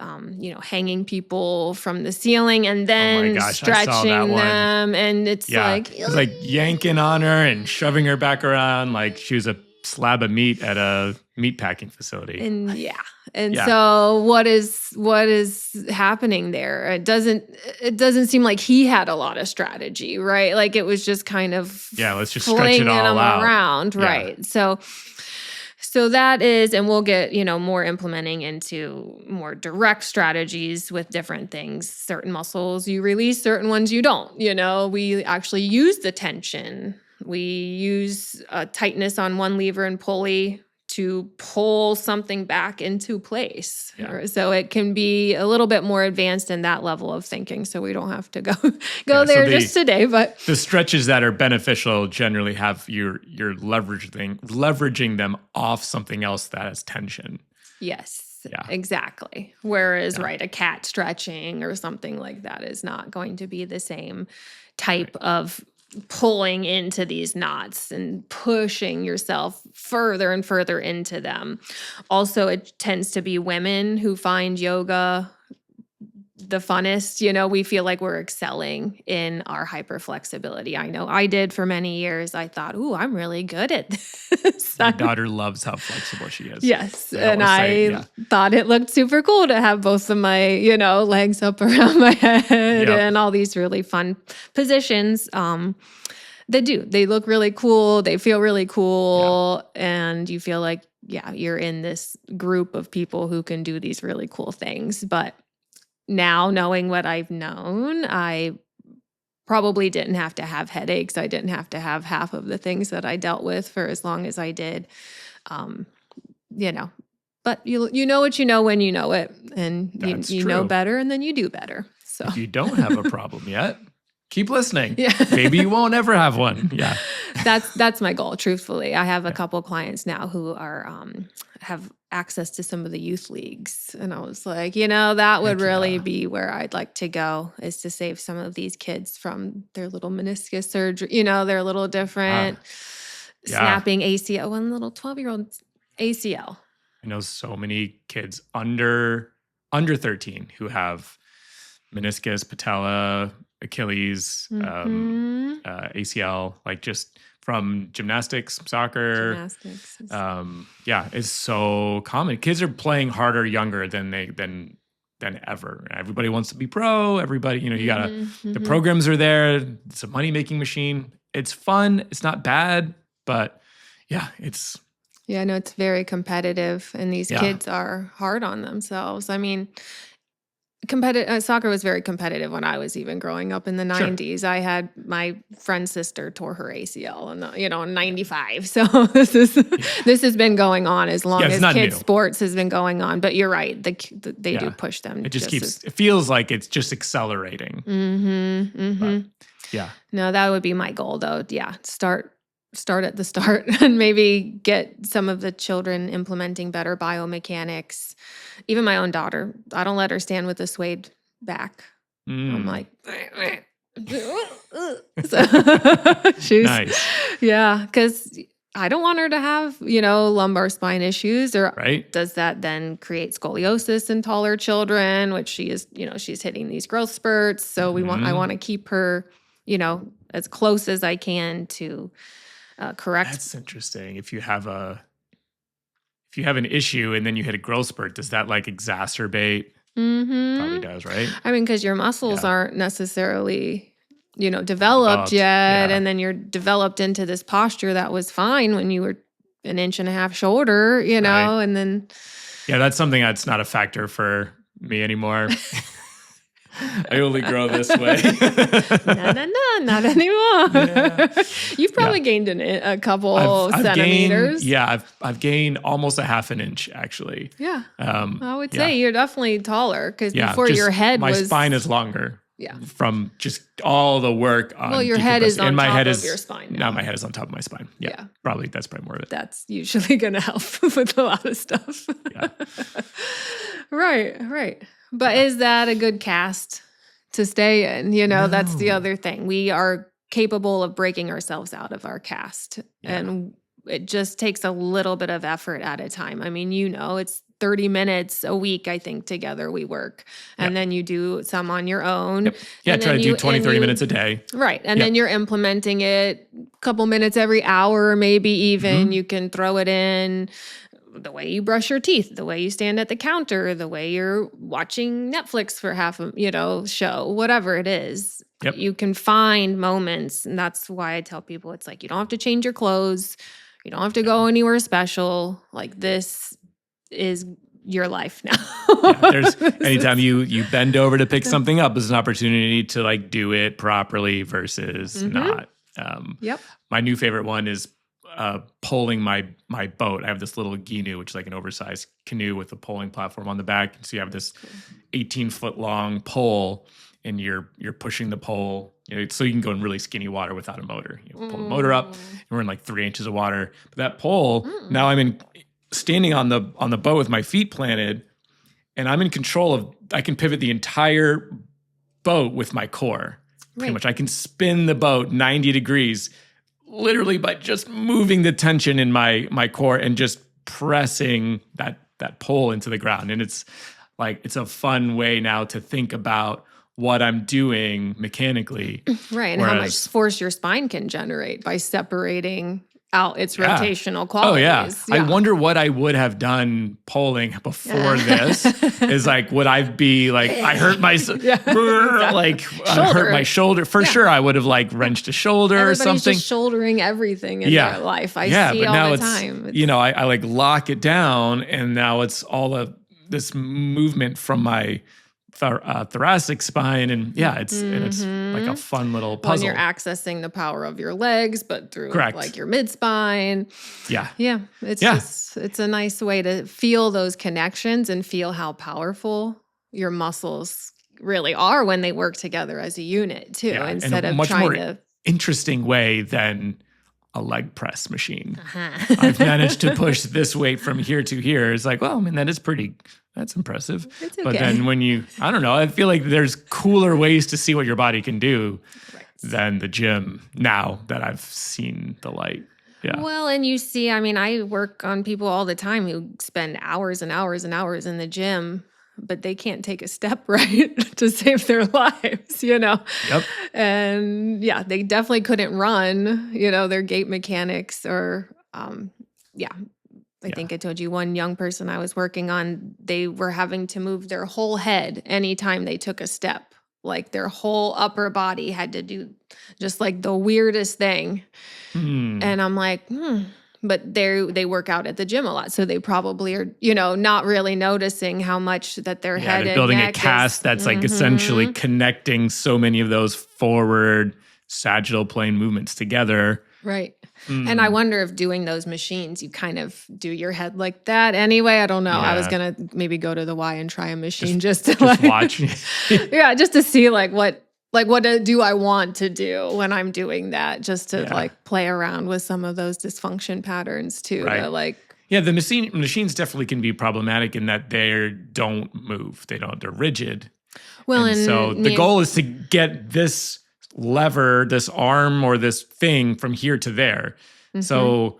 hanging people from the ceiling and then stretching them. And it's it's like yanking on her and shoving her back around like she was a slab of meat at a meat packing facility. And so what is happening there? It doesn't seem like he had a lot of strategy, right? Like it was just kind of let's just stretch it all out around, right? So that is, and we'll get more implementing into more direct strategies with different things. Certain muscles you release, certain ones you don't. We actually use the tension. We use tightness on one lever and pulley to pull something back into place. Yeah. So it can be a little bit more advanced in that level of thinking. So we don't have to go there just today. But the stretches that are beneficial generally have you're leveraging them off something else that has tension. Yes. Yeah. Exactly. Whereas, a cat stretching or something like that is not going to be the same type of pulling into these knots and pushing yourself further and further into them. Also, it tends to be women who find yoga the funnest. We feel like we're excelling in our hyperflexibility. I know I did for many years. I thought, ooh, I'm really good at this. My daughter loves how flexible she is. Yes. And I thought it looked super cool to have both of my, legs up around my head and all these really fun positions. They look really cool. They feel really cool. Yeah. And you feel like, you're in this group of people who can do these really cool things. But now, knowing what I've known, I probably didn't have to have headaches. I didn't have to have half of the things that I dealt with for as long as I did. But you know what you know when you know it, and you know better, and then you do better. So if you don't have a problem yet, keep listening. Yeah. Maybe you won't ever have one. Yeah. That's my goal, truthfully. I have a couple clients now who are have access to some of the youth leagues. And I was like, that would really be where I'd like to go, is to save some of these kids from their little meniscus surgery. They're a little different. Snapping ACL, one little 12-year-old ACL. I know so many kids under 13 who have meniscus, patella, Achilles, ACL, like just from gymnastics, soccer. It's so common. Kids are playing harder younger than ever. Everybody wants to be pro. Everybody, you gotta, the programs are there. It's a money-making machine. It's fun. It's not bad, but it's. Yeah, no, it's very competitive, and these kids are hard on themselves. I mean, soccer was very competitive when I was even growing up in the 90s. I had my friend's sister tore her ACL in 95. So this has been going on as long as kids sports has been going on. But you're right. They do push them. It just keeps, it feels like it's just accelerating. But, no, that would be my goal though. Yeah. Start at the start and maybe get some of the children implementing better biomechanics. Even my own daughter, I don't let her stand with a swayed back. I'm like, so she's nice. Yeah, because I don't want her to have, lumbar spine issues, or does that then create scoliosis in taller children, which she is, she's hitting these growth spurts. So I want to keep her, as close as I can to correct. That's interesting. If you have an issue and then you hit a growth spurt, does that like exacerbate? Probably does, right? I mean, because your muscles Yeah. aren't necessarily, developed Developed, yet. yeah. And then you're developed into this posture that was fine when you were an inch and a half shorter, Right. and then. Yeah, that's something that's not a factor for me anymore. I only grow this way. No, not anymore. Yeah. You've probably gained a couple I've centimeters. I've gained almost a half an inch actually. Yeah. I would yeah. say you're definitely taller because Yeah, before just your head my was. spine is longer. Yeah. From just all the work on Well, your head is decompressing. on And my top head of is, your spine now. Now my head is on top of my spine. Yeah. Yeah. That's probably more of it. That's usually going to help with a lot of stuff. Yeah. Right. But is that a good cast to stay in? That's the No. other thing. We are capable of breaking ourselves out of our cast. Yeah. And it just takes a little bit of effort at a time. I mean, it's 30 minutes a week, I think, together we work. And then you do some on your own. Yep. Yeah, And try then to do 20, 30 minutes a day. Right. And Yep. then you're implementing it a couple minutes every hour, maybe even. You can throw it in the way you brush your teeth, the way you stand at the counter, the way you're watching Netflix for half a show, whatever it is. Yep. You can find moments. And that's why I tell people it's like you don't have to change your clothes. You don't have to go anywhere special. Like this is your life now. There's anytime you bend over to pick something up is an opportunity to like do it properly versus not. Yep. My new favorite one is poling my boat. I have this little ginu, which is like an oversized canoe with a poling platform on the back. So you have this 18-foot long pole, and you're pushing the pole, so you can go in really skinny water without a motor. You pull the motor up, and we're in like 3 inches of water. But that pole, now I'm standing on the boat with my feet planted, and I'm in control of. I can pivot the entire boat with my core. Pretty much, I can spin the boat 90 degrees. Literally by just moving the tension in my core and just pressing that pole into the ground. And it's a fun way now to think about what I'm doing mechanically. Right. And how much force your spine can generate by separating out its rotational qualities. Oh, yeah. I wonder what I would have done polling before this. Is like, would I be like, I hurt my, I hurt my shoulder. For sure, I would have like wrenched a shoulder or something. Just shouldering everything in their life. I see all the time. I like lock it down, and now it's all of this movement from my thoracic spine, and it's like a fun little puzzle. When you're accessing the power of your legs, but through Correct. like your mid spine. Yeah. It's a nice way to feel those connections and feel how powerful your muscles really are when they work together as a unit too, instead of trying to. Interesting way than a leg press machine. I've managed to push this weight from here to here. It's like, well, I mean, that's impressive. It's okay. But then I don't know, I feel like there's cooler ways to see what your body can do than the gym now that I've seen the light. Yeah. Well, and you see, I mean, I work on people all the time who spend hours and hours and hours in the gym, but they can't take a step right to save their lives, Yep. And they definitely couldn't run, their gait mechanics or, I think I told you one young person I was working on, they were having to move their whole head anytime they took a step. Like their whole upper body had to do just like the weirdest thing. And I'm like, but they work out at the gym a lot. So they probably are, not really noticing how much that their head they're and building neck a cast that's like essentially connecting so many of those forward sagittal plane movements together. Right. And I wonder if doing those machines, you kind of do your head like that anyway. I don't know. I was going to maybe go to the Y and try a machine just to watch. just to see what do I want to do when I'm doing that, just to play around with some of those dysfunction patterns too. Right. The machines definitely can be problematic in that they don't move. They're rigid. Well, and so the goal is to get this lever, this arm or this thing from here to there. So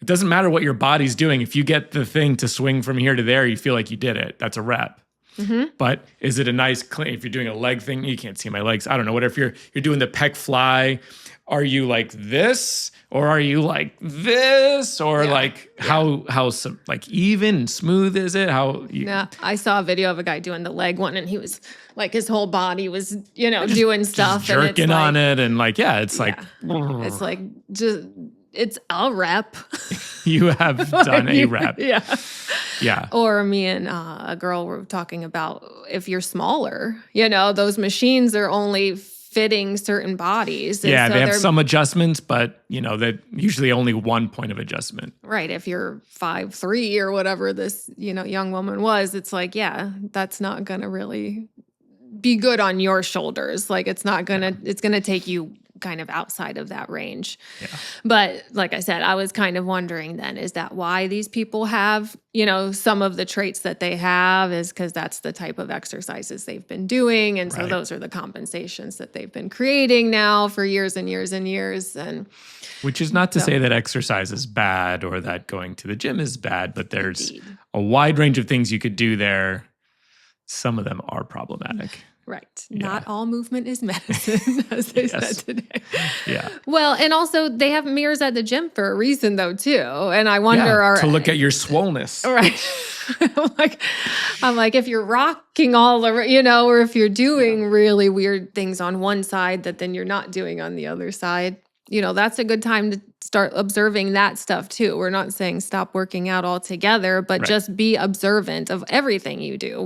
it doesn't matter what your body's doing. If you get the thing to swing from here to there, you feel like you did it. That's a rep. But is it a nice clean? If you're doing a leg thing, you can't see my legs. I don't know. What if you're doing the pec fly? Are you like this, or are you like this, or like how like even and smooth is it? Yeah, I saw a video of a guy doing the leg one, and he was like, his whole body was, doing stuff, just jerking and on it, and like it's like it's a rep. You have done a rep. Yeah. Or me and a girl were talking about if you're smaller, those machines are only fitting certain bodies. And so they have some adjustments, but they're usually only one point of adjustment. Right. If you're 5'3" or whatever this, young woman was, it's like, that's not going to really be good on your shoulders. Like it's not going to, it's going to take you kind of outside of that range. Yeah. But like I said, I was kind of wondering then, is that why these people have, some of the traits that they have is because that's the type of exercises they've been doing. And so those are the compensations that they've been creating now for years and years and years. And which is not to say that exercise is bad or that going to the gym is bad, but there's a wide range of things you could do there. Some of them are problematic. Right. Yeah. Not all movement is medicine, as they said today. Yeah. Well, and also they have mirrors at the gym for a reason, though, too. And I wonder, to look at your swollenness. Right. I'm like, if you're rocking all over, or if you're doing really weird things on one side that then you're not doing on the other side, that's a good time to start observing that stuff too. We're not saying stop working out altogether, but just be observant of everything you do.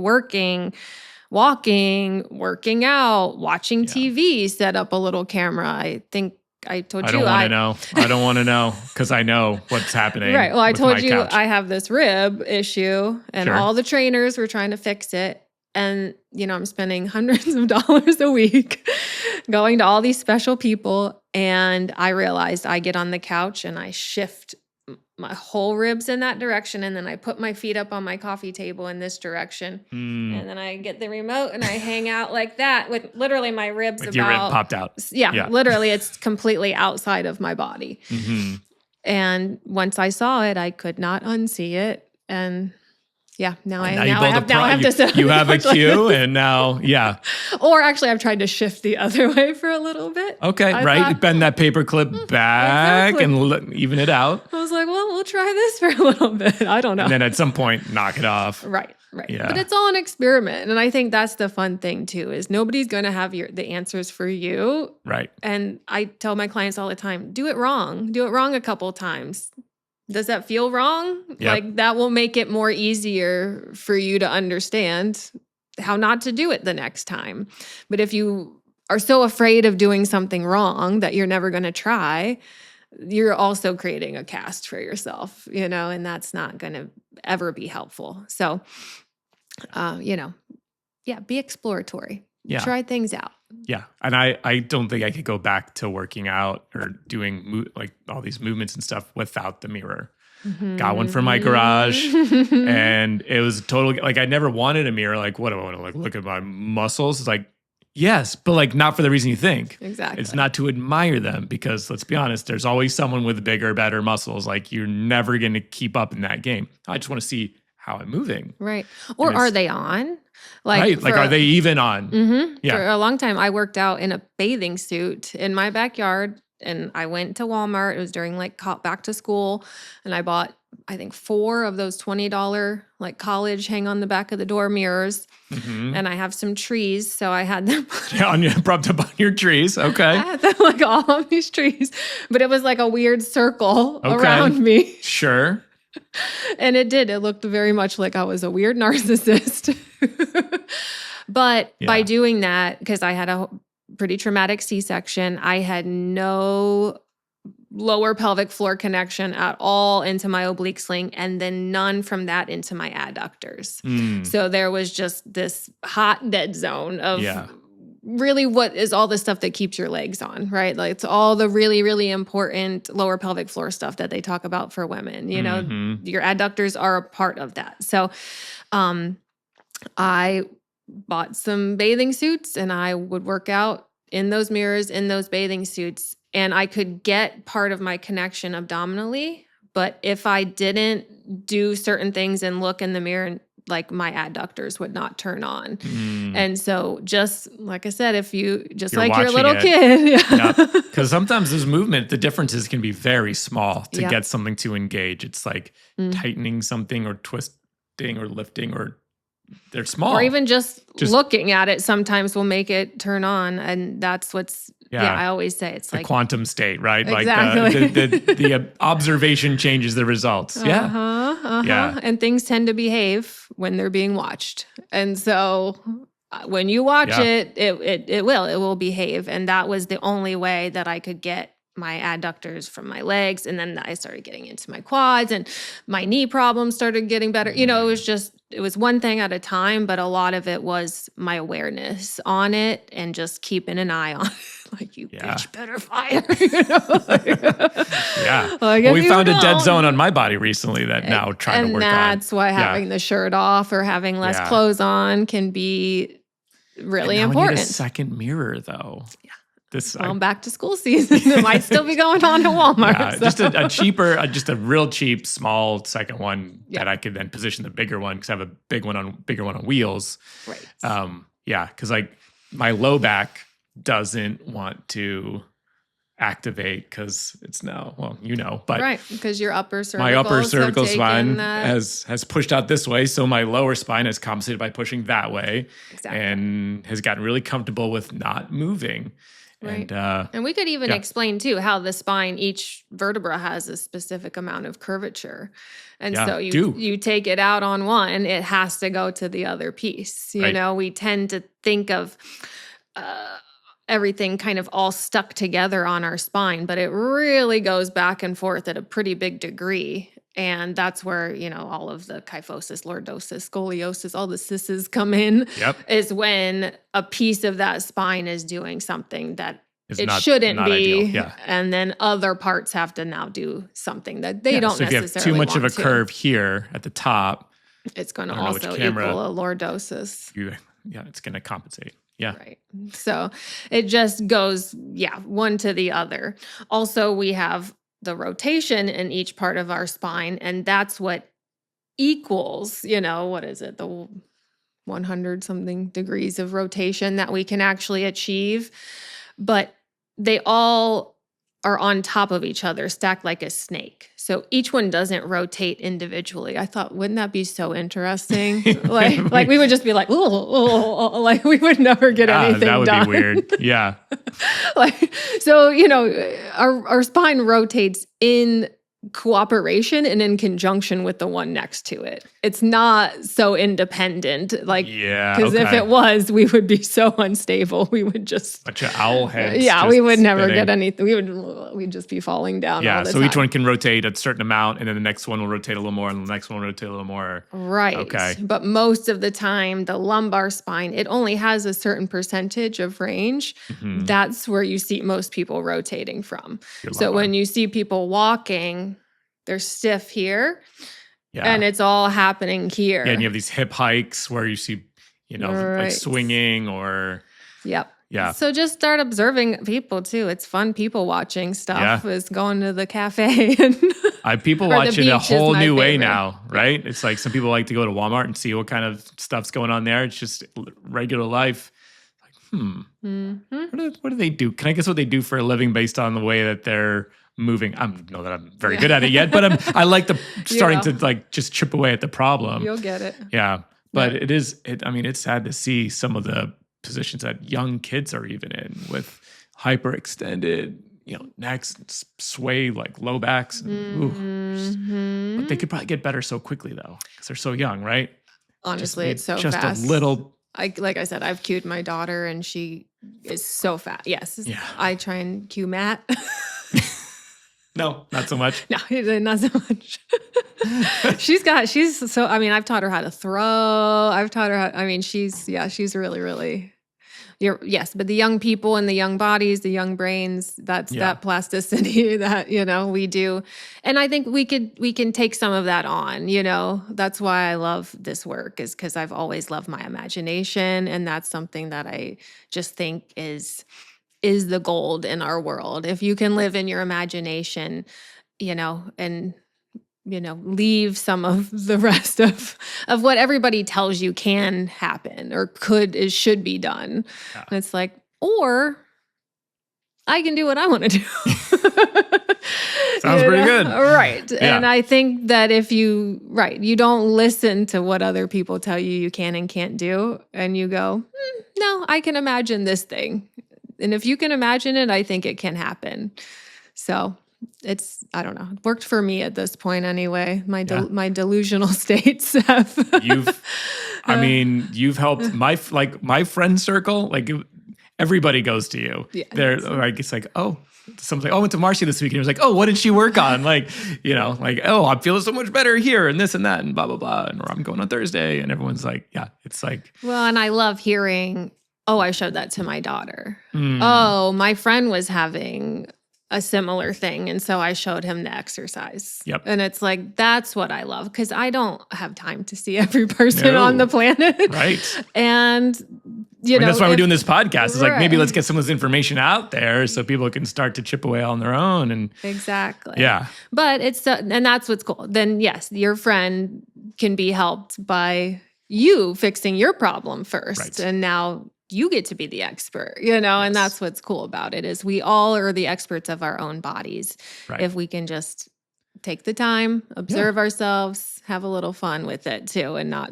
Walking, working out, watching TV, set up a little camera. I think I told you. I don't want to know because I know what's happening. Right. Well, I told you I have this rib issue and all the trainers were trying to fix it. And, I'm spending hundreds of dollars a week going to all these special people. And I realized I get on the couch and I shift my whole ribs in that direction. And then I put my feet up on my coffee table in this direction. And then I get the remote and I hang out like that with literally my ribs with your rib popped out. Yeah, literally it's completely outside of my body. And once I saw it, I could not unsee it. And now I have to sit. You have a cue, and now, Or actually, I've tried to shift the other way for a little bit. Okay, right. Bend that paper clip back and even it out. I was like, well, we'll try this for a little bit. I don't know. And then at some point, knock it off. Right. Yeah. But it's all an experiment, and I think that's the fun thing too. Is nobody's going to have the answers for you. Right. And I tell my clients all the time, do it wrong. Do it wrong a couple times. Does that feel wrong? Yep. Like that will make it more easier for you to understand how not to do it the next time. But if you are so afraid of doing something wrong that you're never going to try, you're also creating a cast for yourself, and that's not going to ever be helpful. So, be exploratory. Yeah. Try things out. Yeah. And I don't think I could go back to working out or doing like all these movements and stuff without the mirror. Got one for my garage and it was totally like, I never wanted a mirror. Like, what do I want to like look at my muscles? It's like, yes, but like not for the reason you think. Exactly. It's not to admire them because let's be honest, there's always someone with bigger, better muscles. Like you're never going to keep up in that game. I just want to see how I'm moving. Right. Or are they on? Like are they even on? Yeah. For a long time, I worked out in a bathing suit in my backyard, and I went to Walmart. It was during like back to school, and I bought, I think, 4 of those $20 like college hang on the back of the door mirrors. And I have some trees, so I had them. Propped up on your trees. Okay. I had them like all on these trees, but it was like a weird circle around me. Sure. And it looked very much like I was a weird narcissist. But by doing that, because I had a pretty traumatic C-section, I had no lower pelvic floor connection at all into my oblique sling, and then none from that into my adductors. So there was just this hot dead zone of really what is all the stuff that keeps your legs on, right? Like it's all the really, really important lower pelvic floor stuff that they talk about for women. Your adductors are a part of that. So I bought some bathing suits and I would work out in those mirrors, in those bathing suits, and I could get part of my connection abdominally. But if I didn't do certain things and look in the mirror like my adductors would not turn on. Mm. And so just like I said, if you, just You're like your watching little it. kid. Yep. Because sometimes this movement, the differences can be very small to Yep. get something to engage. It's like tightening something or twisting or lifting, or they're small. Or even just looking at it sometimes will make it turn on. And that's what's, I always say it's the like quantum state, right? Exactly. Like the observation changes the results. Yeah. And things tend to behave when they're being watched. And so when you watch it will behave. And that was the only way that I could get my adductors from my legs. And then I started getting into my quads, and my knee problems started getting better. It was one thing at a time, but a lot of it was my awareness on it and just keeping an eye on it. Like, bitch better fire. Like, well, we found a dead zone on my body recently that now trying to work on. And that's why having the shirt off or having less clothes on can be really important. We need a second mirror, though. Back to school season. It might still be going on at Walmart. Just a cheaper, just a real cheap, small second one that I could then position the bigger one, because I have a bigger one on wheels. Right. Because like my low back doesn't want to activate because it's now, but right, because your upper cervical, my upper cervical spine has pushed out this way, so my lower spine has compensated by pushing that way, and has gotten really comfortable with not moving. Right. And we could even explain too how the spine, each vertebra has a specific amount of curvature. And so you take it out on one, it has to go to the other piece. You know, we tend to think of everything kind of all stuck together on our spine, but it really goes back and forth at a pretty big degree. And that's where, all of the kyphosis, lordosis, scoliosis, all the sisses come in, is when a piece of that spine is doing something that shouldn't be. And then other parts have to now do something that they don't necessarily want to. If you have too much of a curve here at the top, it's going to also equal a lordosis. It's going to compensate. Yeah. Right. So it just goes, one to the other. Also, we have the rotation in each part of our spine, and that's what equals, what is it? The 100 something degrees of rotation that we can actually achieve. But they all are on top of each other, stacked like a snake. So each one doesn't rotate individually. I thought, wouldn't that be so interesting? like we would just be like, oh, like we would never get anything done. That would be weird. Yeah. So, our spine rotates in cooperation and in conjunction with the one next to it. It's not so independent. Because if it was, we would be so unstable. We would just bunch of owl heads. We would never get anything. We'd just be falling down. all the so time. Each one can rotate a certain amount, and then the next one will rotate a little more, and the next one will rotate a little more. Right. Okay. But most of the time, the lumbar spine, it only has a certain percentage of range. Mm-hmm. That's where you see most people rotating from. So when you see people walking, they're stiff here, and it's all happening here. Yeah, and you have these hip hikes where you see, like swinging or... Yep. Yeah. So just start observing people too. It's fun people watching stuff. Is going to the cafe and people watch in a whole new way now, right? It's like some people like to go to Walmart and see what kind of stuff's going on there. It's just regular life. Like, what do they do? Can I guess what they do for a living based on the way that they're moving? I don't know that I'm very good at it yet, but I like the starting to like just chip away at the problem. You'll get it. Yeah. But it's sad to see some of the positions that young kids are even in with hyperextended, necks, and sway like low backs. And, but they could probably get better so quickly though, because they're so young, right? Honestly, it's so just fast. A little. Like I said, I've cued my daughter and she is so fast. Yes. Yeah. I try and cue Matt. No, not so much. No, not so much. I've taught her how to throw. I've taught her she's really, really, but the young people and the young bodies, the young brains, that plasticity that, we do. And I think we can take some of that on, that's why I love this work, is because I've always loved my imagination. And that's something that I just think is the gold in our world. If you can live in your imagination, and leave some of the rest of what everybody tells you can happen or should be done. Yeah. And it's like, or I can do what I want to do. Sounds pretty good. Right. Yeah. And I think that if you don't listen to what other people tell you can and can't do, and you go, no, I can imagine this thing. And if you can imagine it, I think it can happen. So I don't know, it worked for me at this point anyway. My delusional states have. You've helped my friend circle, everybody goes to you. Yeah, They're like, it's like, oh, someone's like, oh, I went to Marce this week. And he was like, oh, what did she work on? Oh, I'm feeling so much better here and this and that and blah, blah, blah. And or I'm going on Thursday. And everyone's like, yeah, it's like. Well, and I love hearing, oh, I showed that to my daughter. Oh, my friend was having a similar thing. And so I showed him the exercise. Yep. And it's like, that's what I love, because I don't have time to see every person on the planet. Right. And, that's why we're doing this podcast. It's like, maybe let's get some of this information out there so people can start to chip away on their own. And exactly. Yeah. But and that's what's cool. Then yes, your friend can be helped by you fixing your problem first. Right. And now you get to be the expert, and that's what's cool about it, is we all are the experts of our own bodies. Right. If we can just take the time, observe ourselves, have a little fun with it too, and not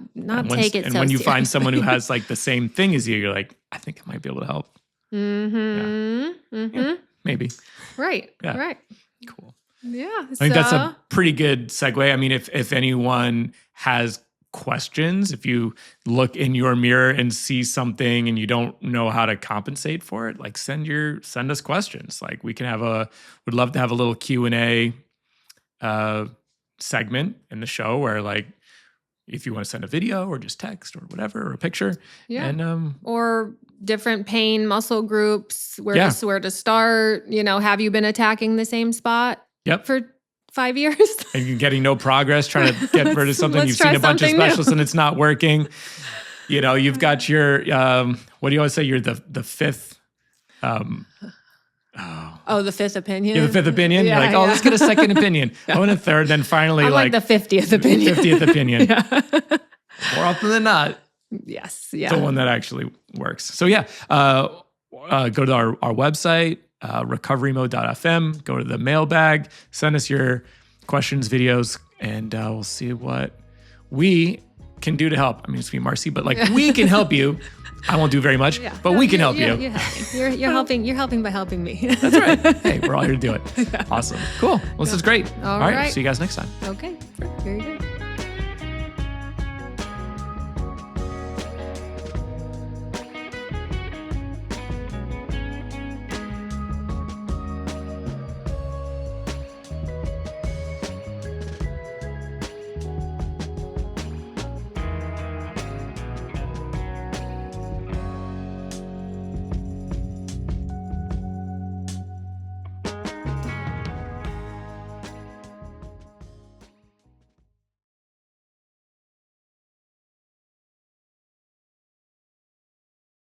take it so And when you find seriously. someone who has the same thing as you're like, I think I might be able to help. Mm-hmm. Yeah. Mm-hmm. Yeah, maybe. Right. Yeah. Right. Cool. Yeah. I think that's a pretty good segue. I mean, if anyone has questions, if you look in your mirror and see something and you don't know how to compensate for it, send us questions. Would love to have a little Q&A segment in the show where if you want to send a video or just text or whatever, or a picture. Yeah. And or different pain muscle groups, where to start, have you been attacking the same spot for 5 years? And you're getting no progress, trying to get rid of something. You've seen a bunch of specialists and it's not working. You've got your, what do you always say? You're the fifth. The fifth opinion. You're the fifth opinion. Yeah, you're like, let's get a second opinion. Oh, and a third. Then finally, I'm like the 50th opinion. 50th opinion. More often than not. Yes. Yeah. The one that actually works. So go to our website, recoverymode.fm, go to the mailbag, send us your questions, videos, and we'll see what we can do to help. I mean, it's me, Marce, but we can help you. I won't do very much, but we can help you. You're helping. You're helping by helping me. That's right. Hey, we're all here to do it. Awesome. Cool. Well, this is great. All right. See you guys next time. Okay. Very good.